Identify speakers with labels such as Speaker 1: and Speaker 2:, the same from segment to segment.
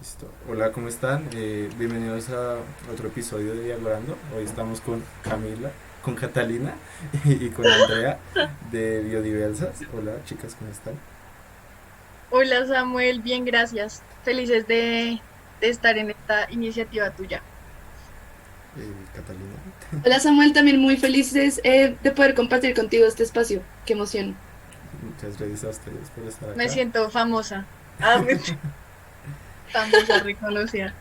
Speaker 1: Listo. Hola, ¿cómo están? Bienvenidos a otro episodio de Dialogando. Hoy estamos con Camila, con Catalina y con Andrea de Biodiversas. Hola, chicas, ¿cómo están?
Speaker 2: Hola Samuel, bien, gracias. Felices de estar en esta iniciativa tuya.
Speaker 1: Catalina,
Speaker 3: Hola Samuel, también muy felices de poder compartir contigo este espacio. Qué emoción.
Speaker 1: muchas gracias a ustedes por estar
Speaker 2: Me
Speaker 1: acá.
Speaker 2: siento famosa. Famosa, reconocida.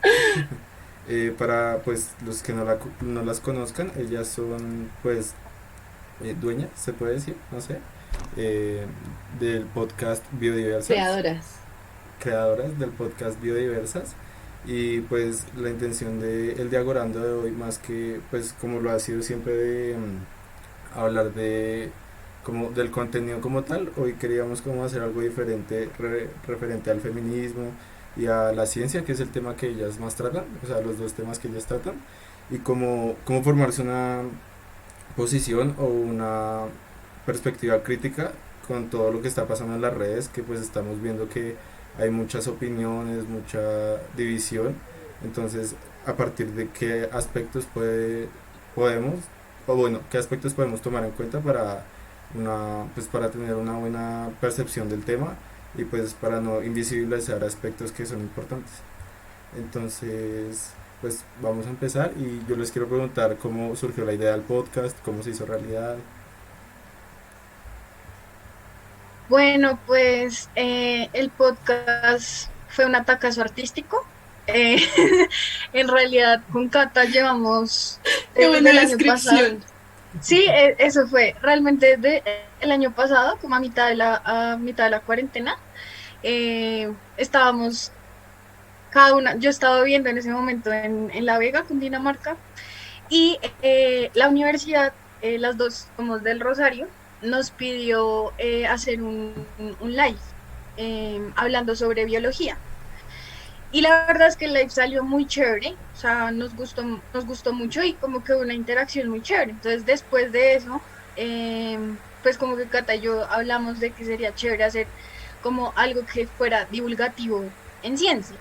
Speaker 1: Para pues los que no las conozcan, ellas son pues dueñas, se puede decir, no sé, eh, del podcast Biodiversas,
Speaker 3: Creadoras.
Speaker 1: creadoras del podcast Biodiversas. Y pues la intención de el Diagorando de hoy, más que pues como lo ha sido siempre de hablar de como del contenido como tal, hoy queríamos como hacer algo diferente referente al feminismo y a la ciencia, que es el tema que ellas más tratan, o sea, los dos temas que ellas tratan, y como formarse una posición o una perspectiva crítica con todo lo que está pasando en las redes, que pues estamos viendo que hay muchas opiniones, mucha división. Entonces, a partir de qué aspectos podemos, o bueno, qué aspectos podemos tomar en cuenta para pues para tener una buena percepción del tema y pues para no invisibilizar aspectos que son importantes. Entonces, pues vamos a empezar y yo les quiero preguntar cómo surgió la idea del podcast, cómo se hizo realidad.
Speaker 2: Bueno, pues el podcast fue un atacazo artístico. Eh, en realidad, con Cata llevamos
Speaker 3: Qué
Speaker 2: desde
Speaker 3: buena
Speaker 2: el año pasado.
Speaker 3: descripción.
Speaker 2: Sí, eso fue realmente desde el año pasado, como a mitad de la cuarentena. Estábamos cada una, yo estaba viviendo en ese momento en La Vega, Cundinamarca, y la universidad, las dos somos del Rosario, nos pidió hacer un live hablando sobre biología. Y la verdad es que el live salió muy chévere, o sea, nos gustó mucho y como que hubo una interacción muy chévere. Entonces, después de eso, pues como que Cata y yo hablamos de que sería chévere hacer como algo que fuera divulgativo en ciencia.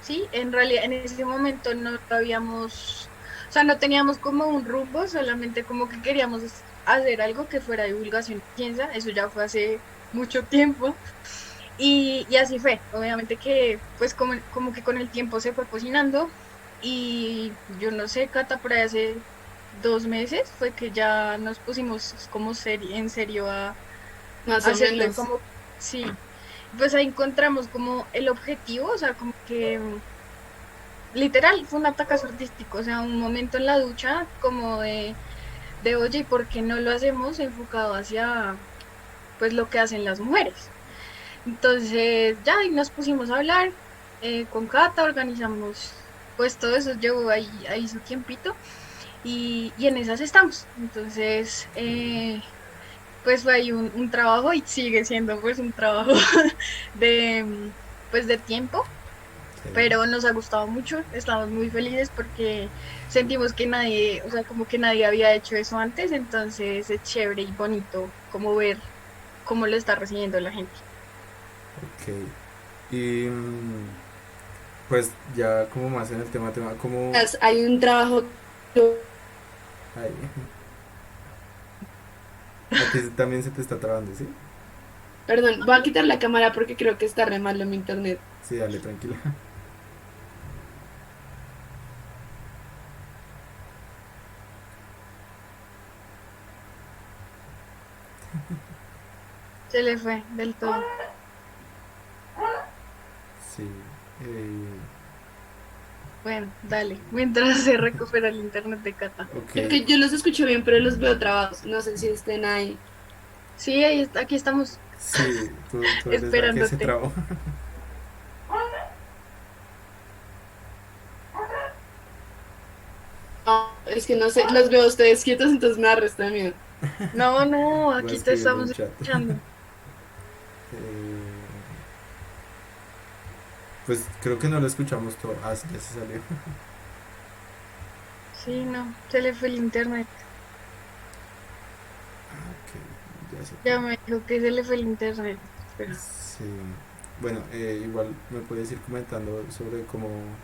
Speaker 2: Sí, en realidad en ese momento no lo habíamos, o sea, no teníamos como un rumbo, solamente como que queríamos hacer algo que fuera divulgación de ciencia, eso ya fue hace mucho tiempo, y así fue, obviamente que pues como que con el tiempo se fue cocinando, y yo no sé, Cata, por ahí hace 2 meses fue que ya nos pusimos como en serio
Speaker 3: Más
Speaker 2: a
Speaker 3: o
Speaker 2: hacerle
Speaker 3: menos.
Speaker 2: como, sí, pues ahí encontramos como el objetivo, o sea, como que literal, fue un ataque artístico, o sea, un momento en la ducha como de oye, ¿y por qué no lo hacemos enfocado hacia, pues, lo que hacen las mujeres? Entonces, ya ahí nos pusimos a hablar con Cata, organizamos, pues, todo eso llevó ahí su tiempito, y en esas estamos. Entonces, pues, fue ahí un trabajo y sigue siendo, pues, un trabajo de, pues, de tiempo, pero nos ha gustado mucho, estamos muy felices porque sentimos que nadie, o sea, como que nadie había hecho eso antes, entonces es chévere y bonito como ver cómo lo está recibiendo la gente.
Speaker 1: Ok. Y pues ya como más en el tema, como...
Speaker 3: Hay un trabajo.
Speaker 1: Ay, a ti también se te está trabando, ¿sí?
Speaker 3: Perdón, voy a quitar la cámara porque creo que está re malo mi internet.
Speaker 1: Sí, dale, tranquila.
Speaker 2: Se le fue del todo.
Speaker 1: Sí. eh,
Speaker 2: Bueno, dale, mientras se recupera el internet de Cata.
Speaker 1: ok.
Speaker 3: Es que yo los escucho bien, pero los veo trabados. No sé si estén ahí.
Speaker 2: Sí, aquí estamos
Speaker 1: Sí, tú eres la que se
Speaker 2: esperándote.
Speaker 1: trabó.
Speaker 3: Ah, es que no sé, los veo a ustedes quietos, entonces me arrestan miedo.
Speaker 2: No, no,
Speaker 1: Voy a
Speaker 2: aquí te
Speaker 1: escribirle
Speaker 2: estamos
Speaker 1: un chat.
Speaker 2: escuchando.
Speaker 1: Pues creo que no lo escuchamos todo. Ah, sí, ya se salió.
Speaker 2: Sí, no, se le fue el internet.
Speaker 1: Ok, ya se
Speaker 2: Ya
Speaker 1: fue.
Speaker 2: me dijo que se le fue el internet. Espera.
Speaker 1: Sí. Bueno, igual me puedes ir comentando sobre cómo...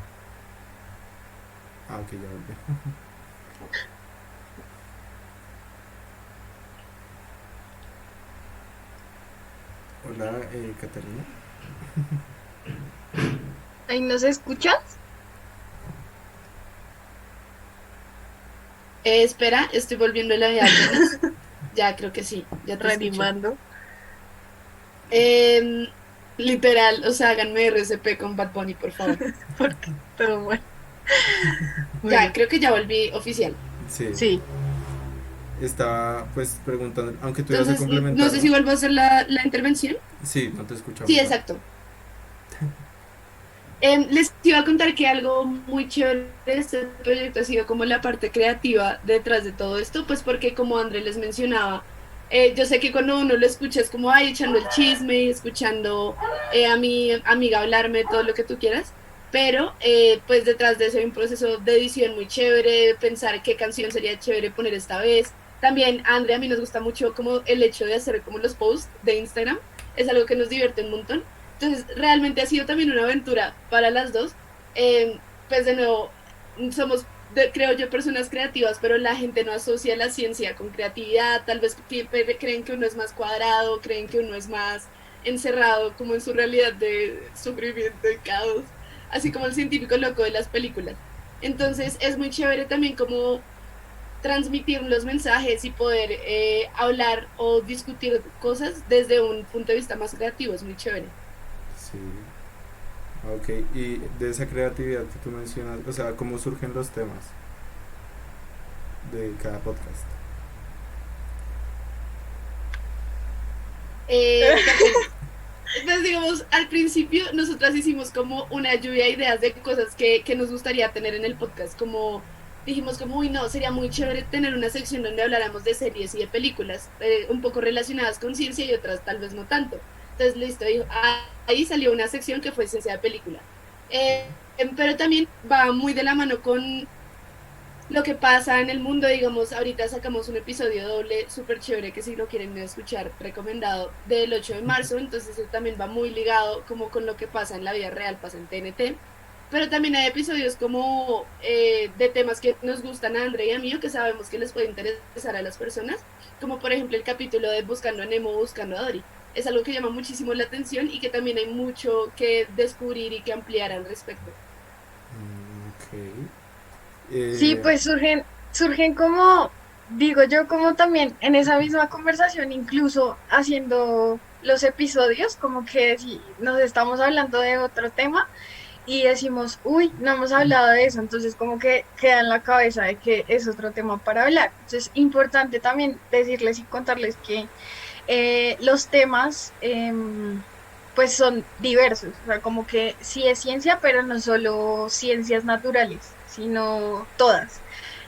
Speaker 1: Ah, ok, ya volví. Hola, Catalina.
Speaker 2: ¿Ahí nos escuchas?
Speaker 3: Espera, estoy volviendo a la vida apenas. Ya, creo que sí, ya te escucho.
Speaker 2: Reanimando.
Speaker 3: Em, Literal, o sea, háganme RCP con Bad Bunny, por favor.
Speaker 2: Porque todo mal.
Speaker 3: Ya,
Speaker 2: Bueno,
Speaker 3: creo que ya volví oficial.
Speaker 1: Sí,
Speaker 2: sí.
Speaker 1: estaba pues preguntando, aunque tú ibas a
Speaker 3: Entonces, no
Speaker 1: complementar,
Speaker 3: sé
Speaker 1: ¿no?
Speaker 3: si vuelvo a hacer la intervención.
Speaker 1: Sí, no te
Speaker 3: Sí,
Speaker 1: escuchamos, dale.
Speaker 3: exacto. Les iba a contar que algo muy chévere de este proyecto ha sido como la parte creativa detrás de todo esto, pues porque como André les mencionaba, yo sé que cuando uno lo escucha es como, ay, echando el chisme y escuchando a mi amiga hablarme todo lo que tú quieras, pero pues detrás de eso hay un proceso de edición muy chévere, pensar qué canción sería chévere poner esta vez. También André, a mí nos gusta mucho como el hecho de hacer como los posts de Instagram, es algo que nos divierte un montón. Entonces, realmente ha sido también una aventura para las dos. Pues de nuevo, somos, creo yo, personas creativas, pero la gente no asocia la ciencia con creatividad. Tal vez creen que uno es más cuadrado, creen que uno es más encerrado como en su realidad de sufrimiento y caos, así como el científico loco de las películas. Entonces, es muy chévere también como transmitir los mensajes y poder hablar o discutir cosas desde un punto de vista más creativo. Es muy chévere.
Speaker 1: Sí, ok. Y de esa creatividad que tú mencionas, o sea, ¿cómo surgen los temas de cada podcast?
Speaker 3: Bueno, pues digamos, al principio nosotras hicimos como una lluvia de ideas de cosas que nos gustaría tener en el podcast, como dijimos como, uy, no, sería muy chévere tener una sección donde habláramos de series y de películas, un poco relacionadas con ciencia y otras tal vez no tanto. Entonces, listo, ahí salió una sección que fue ciencia de película. Pero también va muy de la mano con lo que pasa en el mundo, digamos, ahorita sacamos un episodio doble súper chévere que si lo quieren escuchar, recomendado, del 8 de marzo, entonces eso también va muy ligado como con lo que pasa en la vida real, pasa en TNT, pero también hay episodios como de temas que nos gustan a André y a mí o que sabemos que les puede interesar a las personas, como por ejemplo el capítulo de Buscando a Nemo, Buscando a Dory. Es algo que llama muchísimo la atención y que también hay mucho que descubrir y que ampliar al respecto.
Speaker 1: Ok.
Speaker 2: Sí, pues surgen como, digo yo, como también en esa misma conversación, incluso haciendo los episodios, como que si nos estamos hablando de otro tema y decimos, uy, no hemos hablado de eso, entonces como que queda en la cabeza de que es otro tema para hablar. Entonces, importante también decirles y contarles que los temas, pues son diversos, o sea, como que sí es ciencia, pero no solo ciencias naturales, sino todas.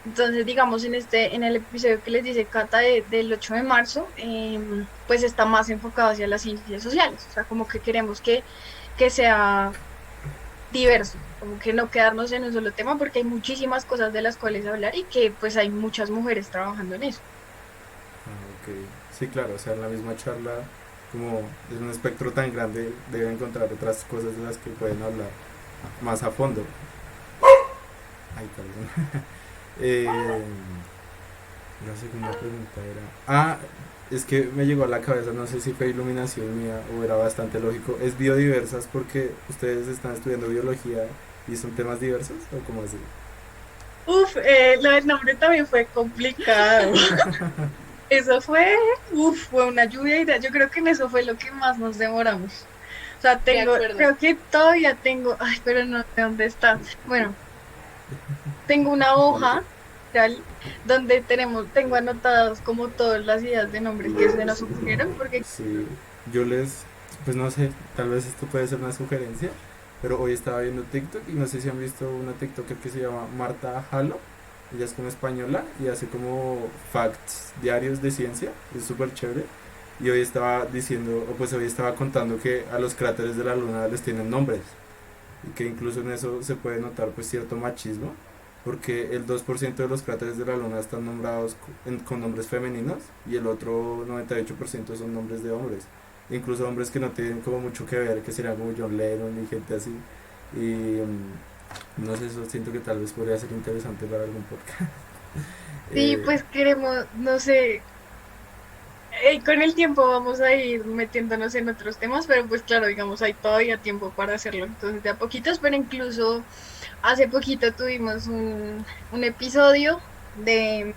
Speaker 2: Entonces, digamos, en el episodio que les dice Cata del 8 de marzo, pues está más enfocado hacia las ciencias sociales, o sea, como que queremos que sea diverso, como que no quedarnos en un solo tema, porque hay muchísimas cosas de las cuales hablar y que pues hay muchas mujeres trabajando en eso.
Speaker 1: Ah, ok. Sí, claro, o sea, en la misma charla, como es un espectro tan grande, deben encontrar otras cosas de las que pueden hablar más a fondo. Ay, perdón. Eh, la segunda pregunta era... Ah, es que me llegó a la cabeza, no sé si fue iluminación mía o era bastante lógico. ¿Es biodiversas porque ustedes están estudiando biología y son temas diversos o cómo así?
Speaker 2: Uf, lo del nombre también fue complicado. Eso fue, fue una lluvia de ideas. Yo creo que en eso fue lo que más nos demoramos. O sea,
Speaker 3: De acuerdo.
Speaker 2: creo que todavía tengo, ay, pero no sé dónde está. Bueno, tengo una
Speaker 1: Dale.
Speaker 2: hoja, tal, donde tengo anotadas como todas las ideas de nombres que se nos ocurrieron, porque,
Speaker 1: Sí, yo les, pues no sé, tal vez esto puede ser una sugerencia, pero hoy estaba viendo TikTok y no sé si han visto una TikToker que se llama Marta Halo. Ella es como española y hace como facts diarios de ciencia, es súper chévere. Y hoy estaba diciendo, o pues hoy estaba contando que a los cráteres de la luna les tienen nombres y que incluso en eso se puede notar pues cierto machismo, porque el 2% de los cráteres de la luna están nombrados con nombres femeninos y el otro 98% son nombres de hombres. incluso hombres que no tienen como mucho que ver, que serían como John Lennon y gente así. Y no sé, eso siento que tal vez podría ser interesante para algún podcast.
Speaker 2: Sí,
Speaker 1: Eh,
Speaker 2: pues queremos, no sé, con el tiempo vamos a ir metiéndonos en otros temas, pero pues claro, digamos, hay todavía tiempo para hacerlo. Entonces, de a poquitos, pero incluso hace poquito tuvimos un episodio de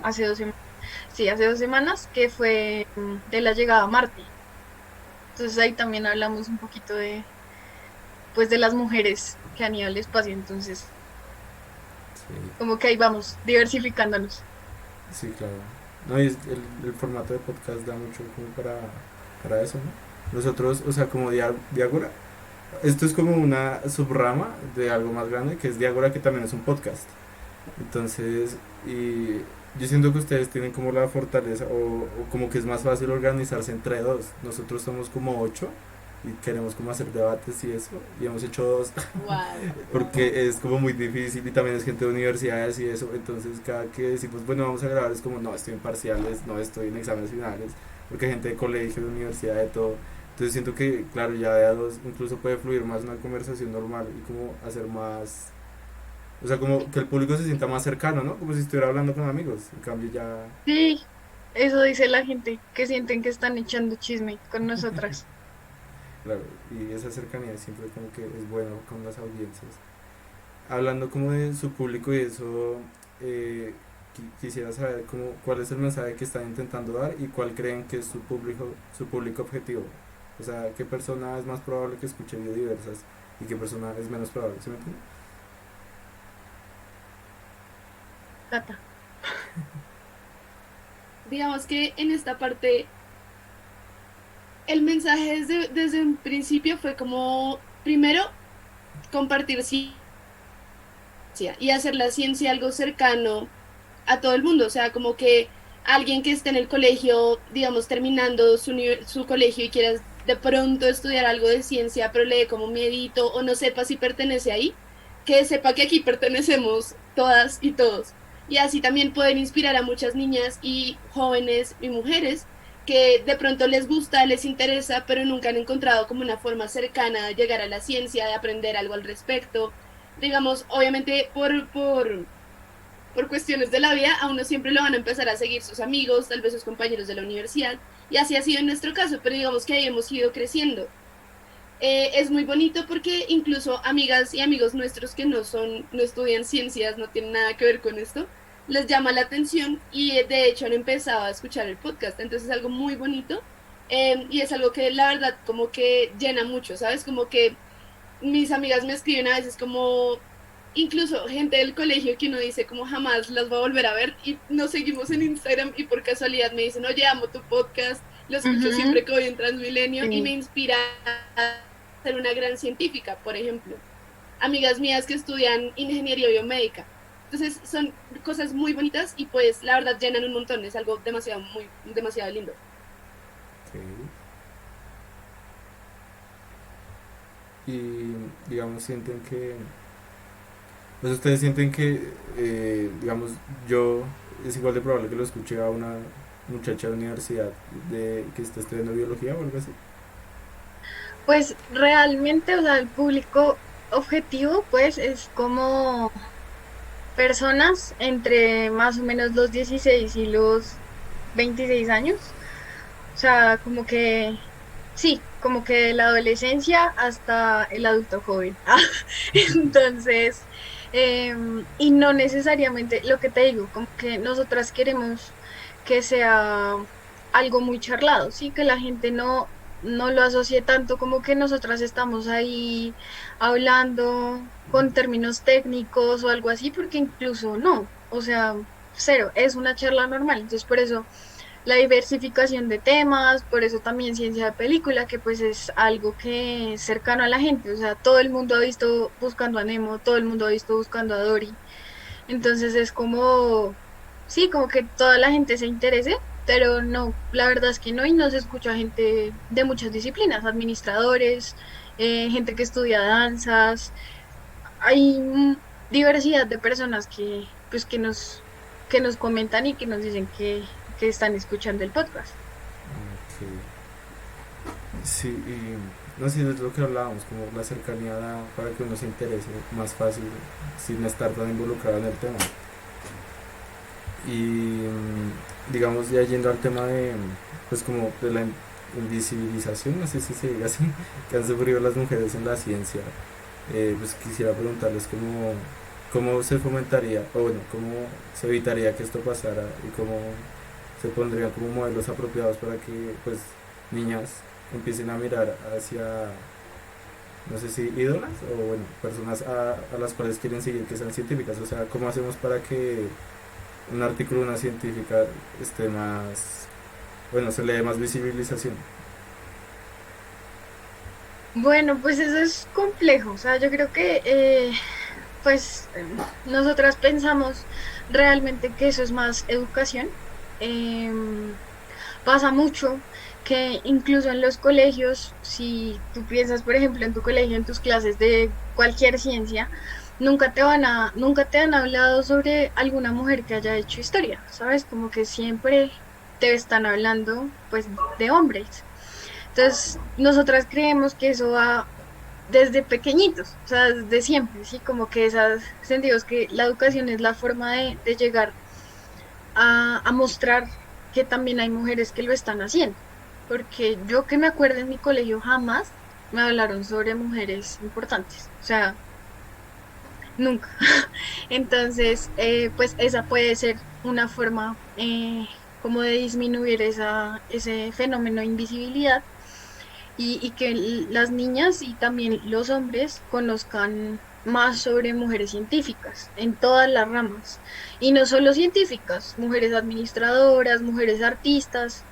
Speaker 2: hace 2 semanas, sí, hace 2 semanas, que fue de la llegada a Marte. Entonces ahí también hablamos un poquito de, pues, de las mujeres que han ido al espacio. Entonces,
Speaker 1: sí,
Speaker 2: como que ahí vamos, diversificándonos.
Speaker 1: sí, claro. No, y el formato de podcast da mucho como para eso, ¿no? Nosotros, o sea, como Diágora, esto es como una subrama de algo más grande que es Diágora, que también es un podcast. Entonces, y yo siento que ustedes tienen como la fortaleza o como que es más fácil organizarse entre dos. Nosotros somos como ocho y queremos como hacer debates y eso, y hemos hecho dos
Speaker 3: Wow.
Speaker 1: porque es como muy difícil y también es gente de universidades y eso. Entonces, cada que decimos, bueno, vamos a grabar, es como, no, estoy en parciales, no, estoy en exámenes finales, porque hay gente de colegio, de universidad, de todo. Entonces siento que, claro, ya de a dos incluso puede fluir más una conversación normal y como hacer más, o sea, como que el público se sienta más cercano, ¿no? Como si estuviera hablando con amigos. En cambio ya,
Speaker 2: Sí, eso dice la gente, que sienten que están echando chisme con nosotras.
Speaker 1: claro, y esa cercanía siempre como que es bueno con las audiencias. Hablando como de su público y eso, quisiera saber como, cuál es el mensaje que están intentando dar y cuál creen que es su público objetivo. O sea, qué persona es más probable que escuche biodiversas y qué persona es menos probable, ¿sí me entiende?
Speaker 2: Cata.
Speaker 3: Digamos que en esta parte el mensaje desde un principio fue como, primero, compartir ciencia y hacer la ciencia algo cercano a todo el mundo, o sea, como que alguien que esté en el colegio, digamos, terminando su colegio y quiera de pronto estudiar algo de ciencia, pero le dé como miedito o no sepa si pertenece ahí, que sepa que aquí pertenecemos todas y todos. Y así también pueden inspirar a muchas niñas y jóvenes y mujeres que de pronto les gusta, les interesa, pero nunca han encontrado como una forma cercana de llegar a la ciencia, de aprender algo al respecto. Digamos, obviamente por cuestiones de la vida, a uno siempre lo van a empezar a seguir sus amigos, tal vez sus compañeros de la universidad, y así ha sido en nuestro caso, pero digamos que ahí hemos ido creciendo. Es muy bonito porque incluso amigas y amigos nuestros que no estudian ciencias, no tienen nada que ver con esto, les llama la atención y de hecho han empezado a escuchar el podcast, entonces es algo muy bonito y es algo que la verdad como que llena mucho, ¿sabes? Como que mis amigas me escriben a veces como, incluso gente del colegio que uno dice como jamás las va a volver a ver y nos seguimos en Instagram y por casualidad me dicen, oye, amo tu podcast, lo escucho
Speaker 2: Ujú,
Speaker 3: siempre que voy en Transmilenio y me
Speaker 2: sí.
Speaker 3: inspira a ser una gran científica, por ejemplo. Amigas mías que estudian ingeniería biomédica. Entonces son cosas muy bonitas y pues la verdad llenan un montón, es algo demasiado, demasiado lindo.
Speaker 1: Ok. Y digamos, sienten que, pues ustedes sienten que, digamos, yo es igual de probable que lo escuche a una muchacha de universidad de que está estudiando biología o algo así.
Speaker 2: Pues realmente, o sea, el público objetivo, pues, es como personas entre más o menos los 16 y los 26 años. O sea, como que, sí, como que de la adolescencia hasta el adulto joven. Entonces, y no necesariamente, lo que te digo, como que nosotras queremos que sea algo muy charlado, sí, que la gente no lo asocie tanto como que nosotras estamos ahí hablando con términos técnicos o algo así, porque incluso no, o sea, cero, es una charla normal. Entonces, por eso la diversificación de temas, por eso también ciencia de película, que pues es algo que es cercano a la gente, o sea, todo el mundo ha visto Buscando a Nemo, todo el mundo ha visto Buscando a Dory, entonces es como, sí, como que toda la gente se interese, pero no, la verdad es que no, y no se escucha gente de muchas disciplinas, administradores, gente que estudia danzas, hay diversidad de personas que, pues, que nos comentan y que nos dicen que están escuchando el podcast.
Speaker 1: Ok. Sí, y no sé, es lo que hablábamos, como la cercanía da para que uno se interese más fácil sin estar tan involucrado en el tema. Y digamos, ya yendo al tema de, pues como de la invisibilización, no sé si se diga así, que han sufrido las mujeres en la ciencia, pues quisiera preguntarles cómo se fomentaría, o bueno, cómo se evitaría que esto pasara y cómo se pondrían como modelos apropiados para que pues niñas empiecen a mirar hacia, no sé si ídolas o bueno, personas a las cuales quieren seguir que sean científicas. O sea, ¿cómo hacemos para que un artículo de una científica esté más, bueno, se le dé más visibilización?
Speaker 2: Bueno, pues eso es complejo. O sea, yo creo que pues nosotras pensamos realmente que eso es más educación. Em, Pasa mucho que incluso en los colegios, si tú piensas, por ejemplo, en tu colegio, en tus clases de cualquier ciencia, nunca te han hablado sobre alguna mujer que haya hecho historia, ¿sabes? Como que siempre te están hablando, pues, de hombres. Entonces, nosotras creemos que eso va desde pequeñitos, o sea, desde siempre, ¿sí? Como que esas sentidos que la educación es la forma de llegar a mostrar que también hay mujeres que lo están haciendo. Porque yo que me acuerdo en mi colegio jamás me hablaron sobre mujeres importantes, o sea, nunca. Entonces, pues esa puede ser una forma como de disminuir ese fenómeno de invisibilidad y que las niñas y también los hombres conozcan más sobre mujeres científicas en todas las ramas. Y no solo científicas, mujeres administradoras, mujeres artistas.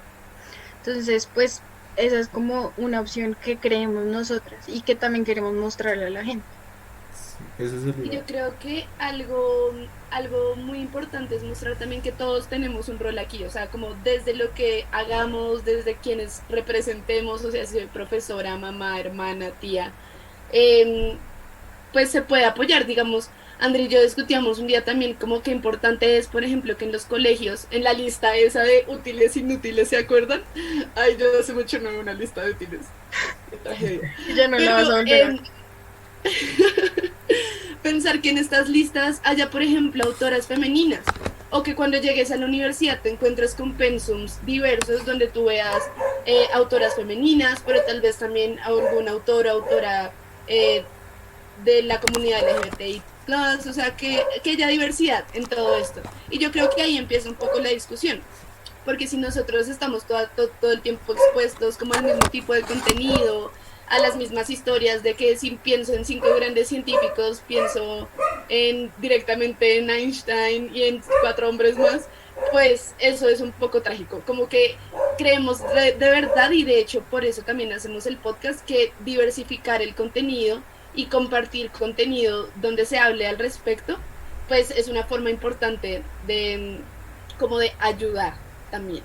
Speaker 2: Entonces, pues esa es como una opción que creemos nosotras y que también queremos mostrarle a la gente.
Speaker 1: Sí, eso
Speaker 3: Y
Speaker 1: sería.
Speaker 3: yo creo que algo muy importante es mostrar también que todos tenemos un rol aquí, o sea, como desde lo que hagamos, desde quienes representemos, o sea, si soy profesora, mamá, hermana, tía, eh, pues se puede apoyar, digamos. André y yo discutíamos un día también como qué importante es, por ejemplo, que en los colegios, en la lista esa de útiles, inútiles, ¿se acuerdan? Ay, yo hace mucho no veo una lista de útiles. Qué tragedia.
Speaker 2: Y ya no la
Speaker 3: Pero
Speaker 2: vas a volver a ver.
Speaker 3: pensar que en estas listas haya, por ejemplo, autoras femeninas, o que cuando llegues a la universidad te encuentres con pensums diversos donde tú veas autoras femeninas, pero tal vez también algún autor o autora eh, de la comunidad LGBTI+, o sea, que haya diversidad en todo esto. Y yo creo que ahí empieza un poco la discusión, porque si nosotros estamos todo el tiempo expuestos como al mismo tipo de contenido, a las mismas historias de que si pienso en 5 grandes científicos, pienso directamente en Einstein y en 4 hombres más, pues eso es un poco trágico. Como que creemos de verdad, y de hecho por eso también hacemos el podcast, que diversificar el contenido y compartir contenido donde se hable al respecto, pues es una forma importante de como de ayudar también.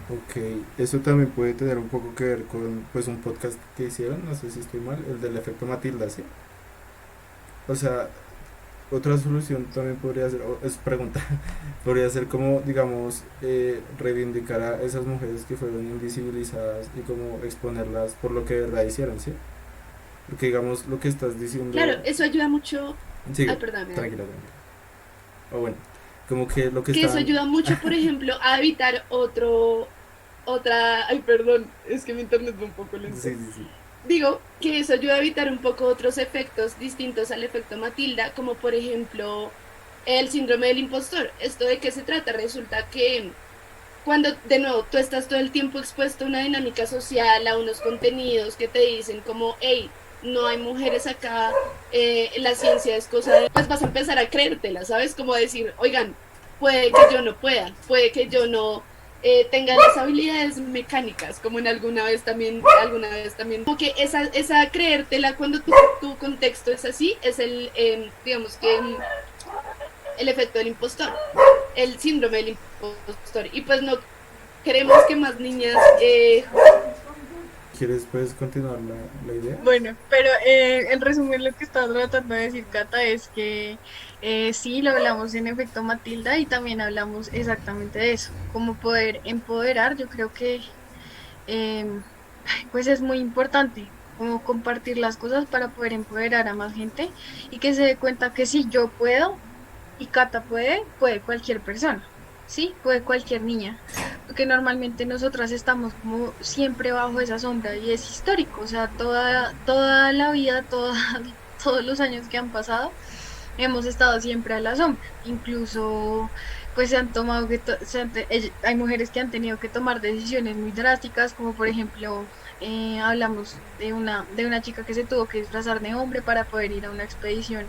Speaker 1: Ok, eso también puede tener un poco que ver con pues un podcast que hicieron, no sé si estoy mal, el del efecto Matilda, ¿sí? O sea, otra solución también podría ser, o es pregunta, podría ser como, digamos, reivindicar a esas mujeres que fueron invisibilizadas y como exponerlas por lo que de verdad hicieron, ¿sí? Porque digamos, lo que estás
Speaker 3: Claro,
Speaker 1: diciendo,
Speaker 3: eso ayuda mucho.
Speaker 1: sigue,
Speaker 3: Ay, perdón,
Speaker 1: tranquila, tranquila. O bueno, como que lo que
Speaker 3: que eso
Speaker 1: estaban,
Speaker 3: ayuda mucho, por ejemplo, a evitar otra, ay, perdón, es que mi internet va un poco lento.
Speaker 1: sí, sí, sí,
Speaker 3: Digo que eso ayuda a evitar un poco otros efectos distintos al efecto Matilda, como por ejemplo el síndrome del impostor. ¿Esto de qué se trata? Resulta que cuando de nuevo tú estás todo el tiempo expuesto a una dinámica social, a unos contenidos que te dicen como, hey, no hay mujeres acá, la ciencia es cosa de, pues vas a empezar a creértela, ¿sabes? Como decir, oigan, puede que yo no pueda, puede que yo no tenga las habilidades mecánicas, como en alguna vez también, como que esa creértela cuando tu contexto es así, es digamos que el efecto del impostor, el síndrome del impostor. Y pues no queremos que más niñas...
Speaker 1: ¿quieres pues continuar la idea?
Speaker 2: Bueno, pero en resumen lo que estaba tratando de decir Cata es que sí, lo hablamos en efecto Matilda y también hablamos exactamente de eso, cómo poder empoderar. Yo creo que em, pues es muy importante como compartir las cosas para poder empoderar a más gente y que se dé cuenta que si yo puedo y Cata puede, puede cualquier persona, ¿sí? Puede cualquier niña, porque normalmente nosotras estamos como siempre bajo esa sombra y es histórico, o sea, toda la vida, todos los años que han pasado, hemos estado siempre a la sombra, incluso pues se han tomado hay mujeres que han tenido que tomar decisiones muy drásticas, como por ejemplo, hablamos de una chica que se tuvo que disfrazar de hombre para poder ir a una expedición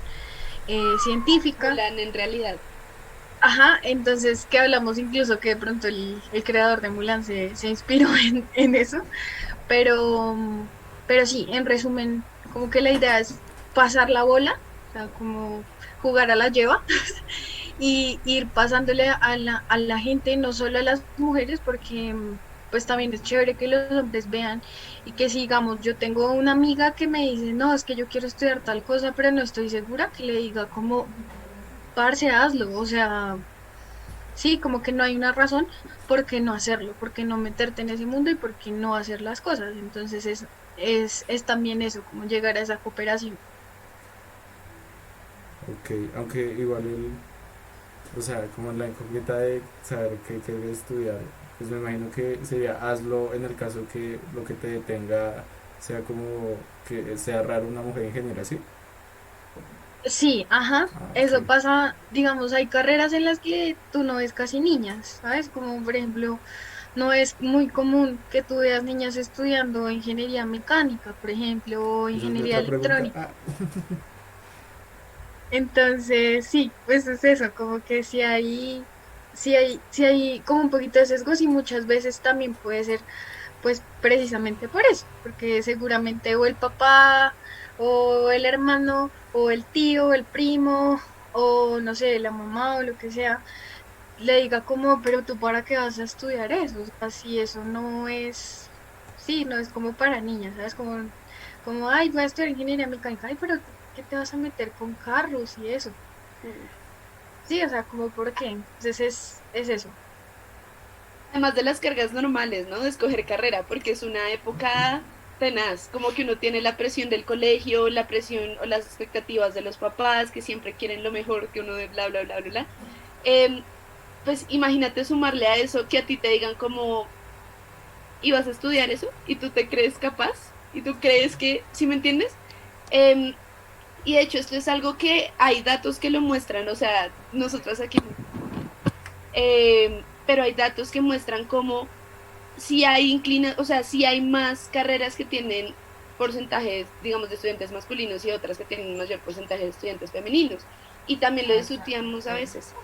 Speaker 2: científica.
Speaker 3: Mulan en realidad.
Speaker 2: Ajá, entonces que hablamos incluso que de pronto el creador de Mulan se inspiró en eso, pero, pero sí, en resumen, como que la idea es pasar la bola, o sea, como jugar a la lleva y ir pasándole a la gente, no solo a las mujeres, porque pues también es chévere que los hombres vean y que sigamos, yo tengo una amiga que me dice, no, es que yo quiero estudiar tal cosa, pero no estoy segura, que le diga como, parce, hazlo, o sea, sí, como que no hay una razón por qué no hacerlo, por qué no meterte en ese mundo y por qué no hacer las cosas. Entonces es también eso, como llegar a esa cooperación.
Speaker 1: Ok, aunque igual o sea, como la incógnita de saber qué quieres estudiar, pues me imagino que sería hazlo en el caso que lo que te detenga sea como que sea raro una mujer ingeniera, ¿sí?
Speaker 2: Sí, ajá,
Speaker 1: Ah,
Speaker 2: eso
Speaker 1: ok.
Speaker 2: pasa, digamos, hay carreras en las que tú no ves casi niñas, ¿sabes? Como por ejemplo, no es muy común que tú veas niñas estudiando ingeniería mecánica, por ejemplo, o
Speaker 1: Esa es mi
Speaker 2: ingeniería
Speaker 1: otra pregunta.
Speaker 2: electrónica. Entonces, sí, pues es eso, como que si hay como un poquito de sesgos y muchas veces también puede ser, pues precisamente por eso, porque seguramente o el papá, o el hermano, o el tío, o el primo, o no sé, la mamá o lo que sea, le diga como, pero tú para qué vas a estudiar eso, o sea, si eso no es, sí, no es como para niñas, ¿sabes? Como, ay, voy a estudiar ingeniería mecánica, ay, pero tú, ¿qué te vas a meter con carros y eso?
Speaker 3: Mm.
Speaker 2: Sí, o sea, como, ¿por qué? Entonces es eso.
Speaker 3: Además de las cargas normales, ¿no? De escoger carrera, porque es una época tenaz, como que uno tiene la presión del colegio, la presión o las expectativas de los papás, que siempre quieren lo mejor que uno de bla, bla, bla, bla, bla. Em, pues imagínate sumarle a eso que a ti te digan como ibas a estudiar eso y tú te crees capaz y tú crees que, ¿sí me entiendes? Em, y de hecho esto es algo que hay datos que lo muestran, o sea, nosotros aquí, pero hay datos que muestran cómo si hay o sea, si hay más carreras que tienen porcentajes, digamos, de estudiantes masculinos y otras que tienen un mayor porcentaje de estudiantes femeninos. Y también lo discutíamos a veces.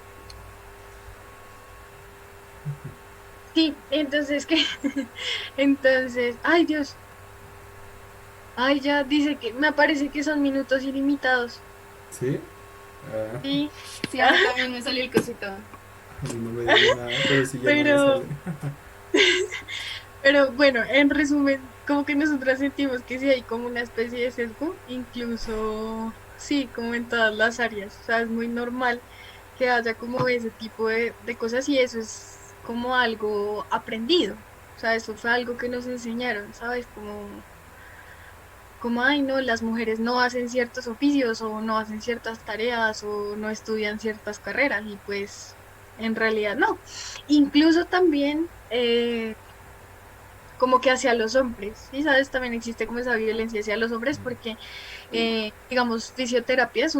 Speaker 2: Sí, entonces, ¿qué? Entonces, ay Dios, ay ya dice que me parece que son minutos ilimitados.
Speaker 1: ¿Sí? Ah,
Speaker 2: Sí,
Speaker 3: Sí, a mí también me salió el cosito.
Speaker 1: a mí no me dice nada, pero sí ya no me
Speaker 2: pero
Speaker 1: sale.
Speaker 2: Pero bueno, en resumen, como que nosotras sentimos que sí hay como una especie de sesgo, incluso sí, como en todas las áreas. O sea, es muy normal que haya como ese tipo de cosas y eso es como algo aprendido. O sea, eso fue algo que nos enseñaron, ¿sabes? Como, ay, no, las mujeres no hacen ciertos oficios o no hacen ciertas tareas o no estudian ciertas carreras y pues en realidad no. Incluso también como que hacia los hombres, ¿sí? ¿Sabes? También existe como esa violencia hacia los hombres porque, digamos, fisioterapia es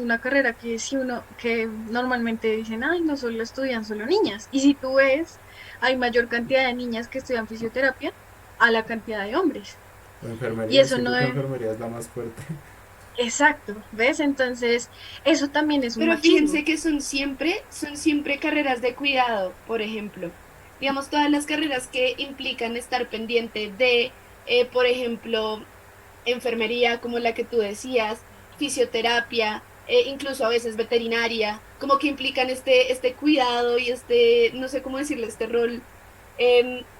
Speaker 2: una carrera que si uno, que normalmente dicen, ay, no solo estudian solo niñas. Y si tú ves, hay mayor cantidad de niñas que estudian fisioterapia a la cantidad de hombres.
Speaker 1: O
Speaker 2: Y
Speaker 1: enfermería,
Speaker 2: eso no
Speaker 1: siento que
Speaker 2: es
Speaker 1: enfermería es la más fuerte.
Speaker 2: exacto, ¿ves? Entonces, eso también es un
Speaker 3: Pero
Speaker 2: machismo.
Speaker 3: fíjense que son siempre carreras de cuidado, por ejemplo. Digamos, todas las carreras que implican estar pendiente de, por ejemplo, enfermería, como la que tú decías, fisioterapia, incluso a veces veterinaria, como que implican este cuidado y este, no sé cómo decirle, este rol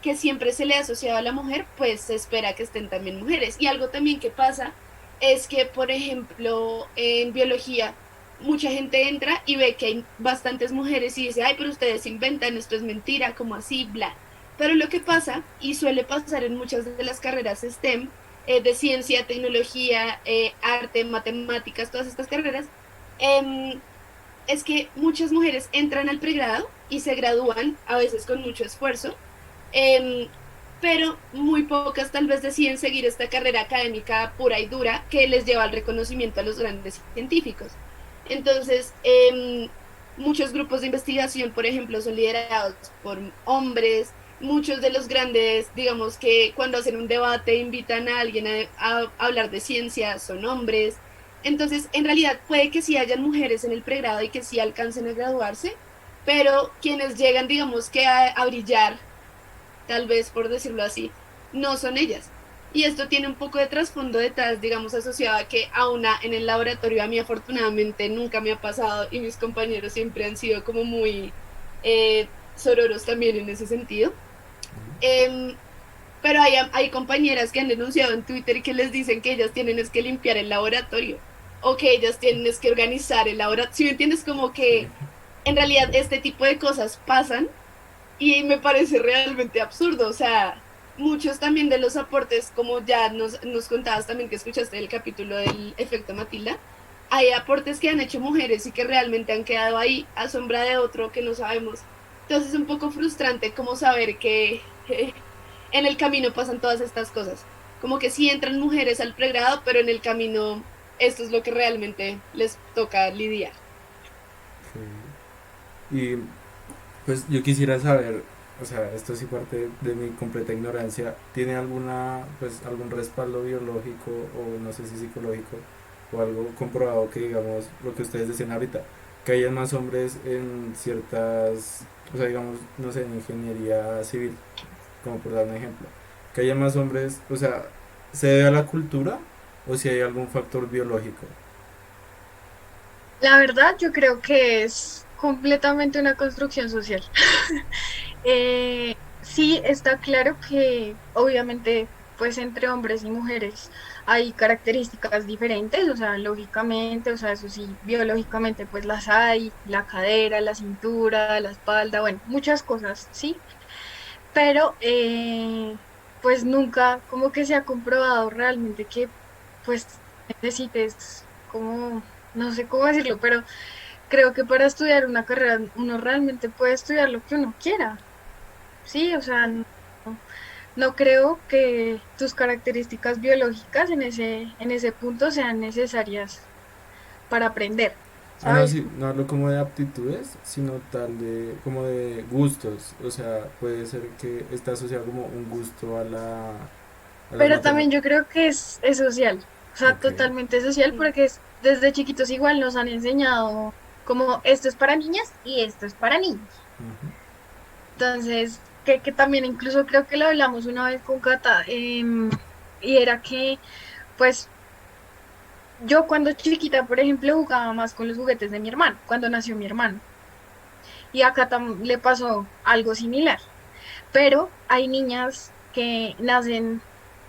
Speaker 3: que siempre se le ha asociado a la mujer, pues se espera que estén también mujeres. Y algo también que pasa es que, por ejemplo, en biología, mucha gente entra y ve que hay bastantes mujeres y dice, ay, pero ustedes inventan, esto es mentira, como así, bla. Pero lo que pasa, y suele pasar en muchas de las carreras STEM, de ciencia, tecnología, arte, matemáticas, todas estas carreras, em, es que muchas mujeres entran al pregrado y se gradúan, a veces con mucho esfuerzo, em, pero muy pocas tal vez deciden seguir esta carrera académica pura y dura que les lleva al reconocimiento a los grandes científicos. Entonces, muchos grupos de investigación, por ejemplo, son liderados por hombres. Muchos de los grandes, digamos que cuando hacen un debate invitan a alguien a hablar de ciencia, son hombres. Entonces, en realidad puede que sí hayan mujeres en el pregrado y que sí alcancen a graduarse, pero quienes llegan, digamos que a brillar, tal vez por decirlo así, no son ellas. Y esto tiene un poco de trasfondo detrás, digamos, asociado a que en el laboratorio a mí afortunadamente nunca me ha pasado y mis compañeros siempre han sido como muy sororos también en ese sentido. Eh, pero hay compañeras que han denunciado en Twitter que les dicen que ellas tienen es que limpiar el laboratorio o que ellas tienen es que organizar el laboratorio. ¿Sí me entiendes? Como
Speaker 1: Sí.
Speaker 3: que en realidad este tipo de cosas pasan y me parece realmente absurdo. O sea, muchos también de los aportes, como ya nos contabas también que escuchaste el capítulo del efecto Matilda, hay aportes que han hecho mujeres y que realmente han quedado ahí a sombra de otro que no sabemos. Entonces es un poco frustrante como saber que en el camino pasan todas estas cosas. Como que sí entran mujeres al pregrado, pero en el camino esto es lo que realmente les toca lidiar.
Speaker 1: Sí. Y pues yo quisiera saber, o sea, esto sí parte de mi completa ignorancia, ¿tiene pues algún respaldo biológico o no sé si psicológico o algo comprobado que digamos lo que ustedes decían ahorita, que hayan más hombres en ciertas, o sea, digamos, no sé, en ingeniería civil, como por dar un ejemplo, que haya más hombres, o sea, ¿se debe a la cultura o si hay algún factor biológico?
Speaker 2: La verdad, yo creo que es completamente una construcción social. Sí, está claro que obviamente, pues entre hombres y mujeres hay características diferentes, o sea, lógicamente, o sea, eso sí, biológicamente, pues las hay, la cadera, la cintura, la espalda, bueno, muchas cosas, sí, pero pues nunca como que se ha comprobado realmente que pues necesites como, no sé cómo decirlo, pero creo que para estudiar una carrera uno realmente puede estudiar lo que uno quiera. Sí, o sea, no, no creo que tus características biológicas en ese punto sean necesarias para aprender,
Speaker 1: Ah, no,
Speaker 2: ¿sabes?
Speaker 1: sí, no hablo como de aptitudes, sino tal de, como de gustos. O sea, puede ser que está asociado como un gusto a las
Speaker 2: Pero también
Speaker 1: matemáticas.
Speaker 2: yo creo que es social, o sea,
Speaker 1: Ok.
Speaker 2: totalmente social porque desde chiquitos igual nos han enseñado como esto es para niñas y esto es para niños.
Speaker 1: Ujú.
Speaker 2: Entonces, que también incluso creo que lo hablamos una vez con Cata, y era que, pues, yo cuando chiquita, por ejemplo, jugaba más con los juguetes de mi hermano, cuando nació mi hermano. Y a Cata le pasó algo similar. Pero hay niñas que nacen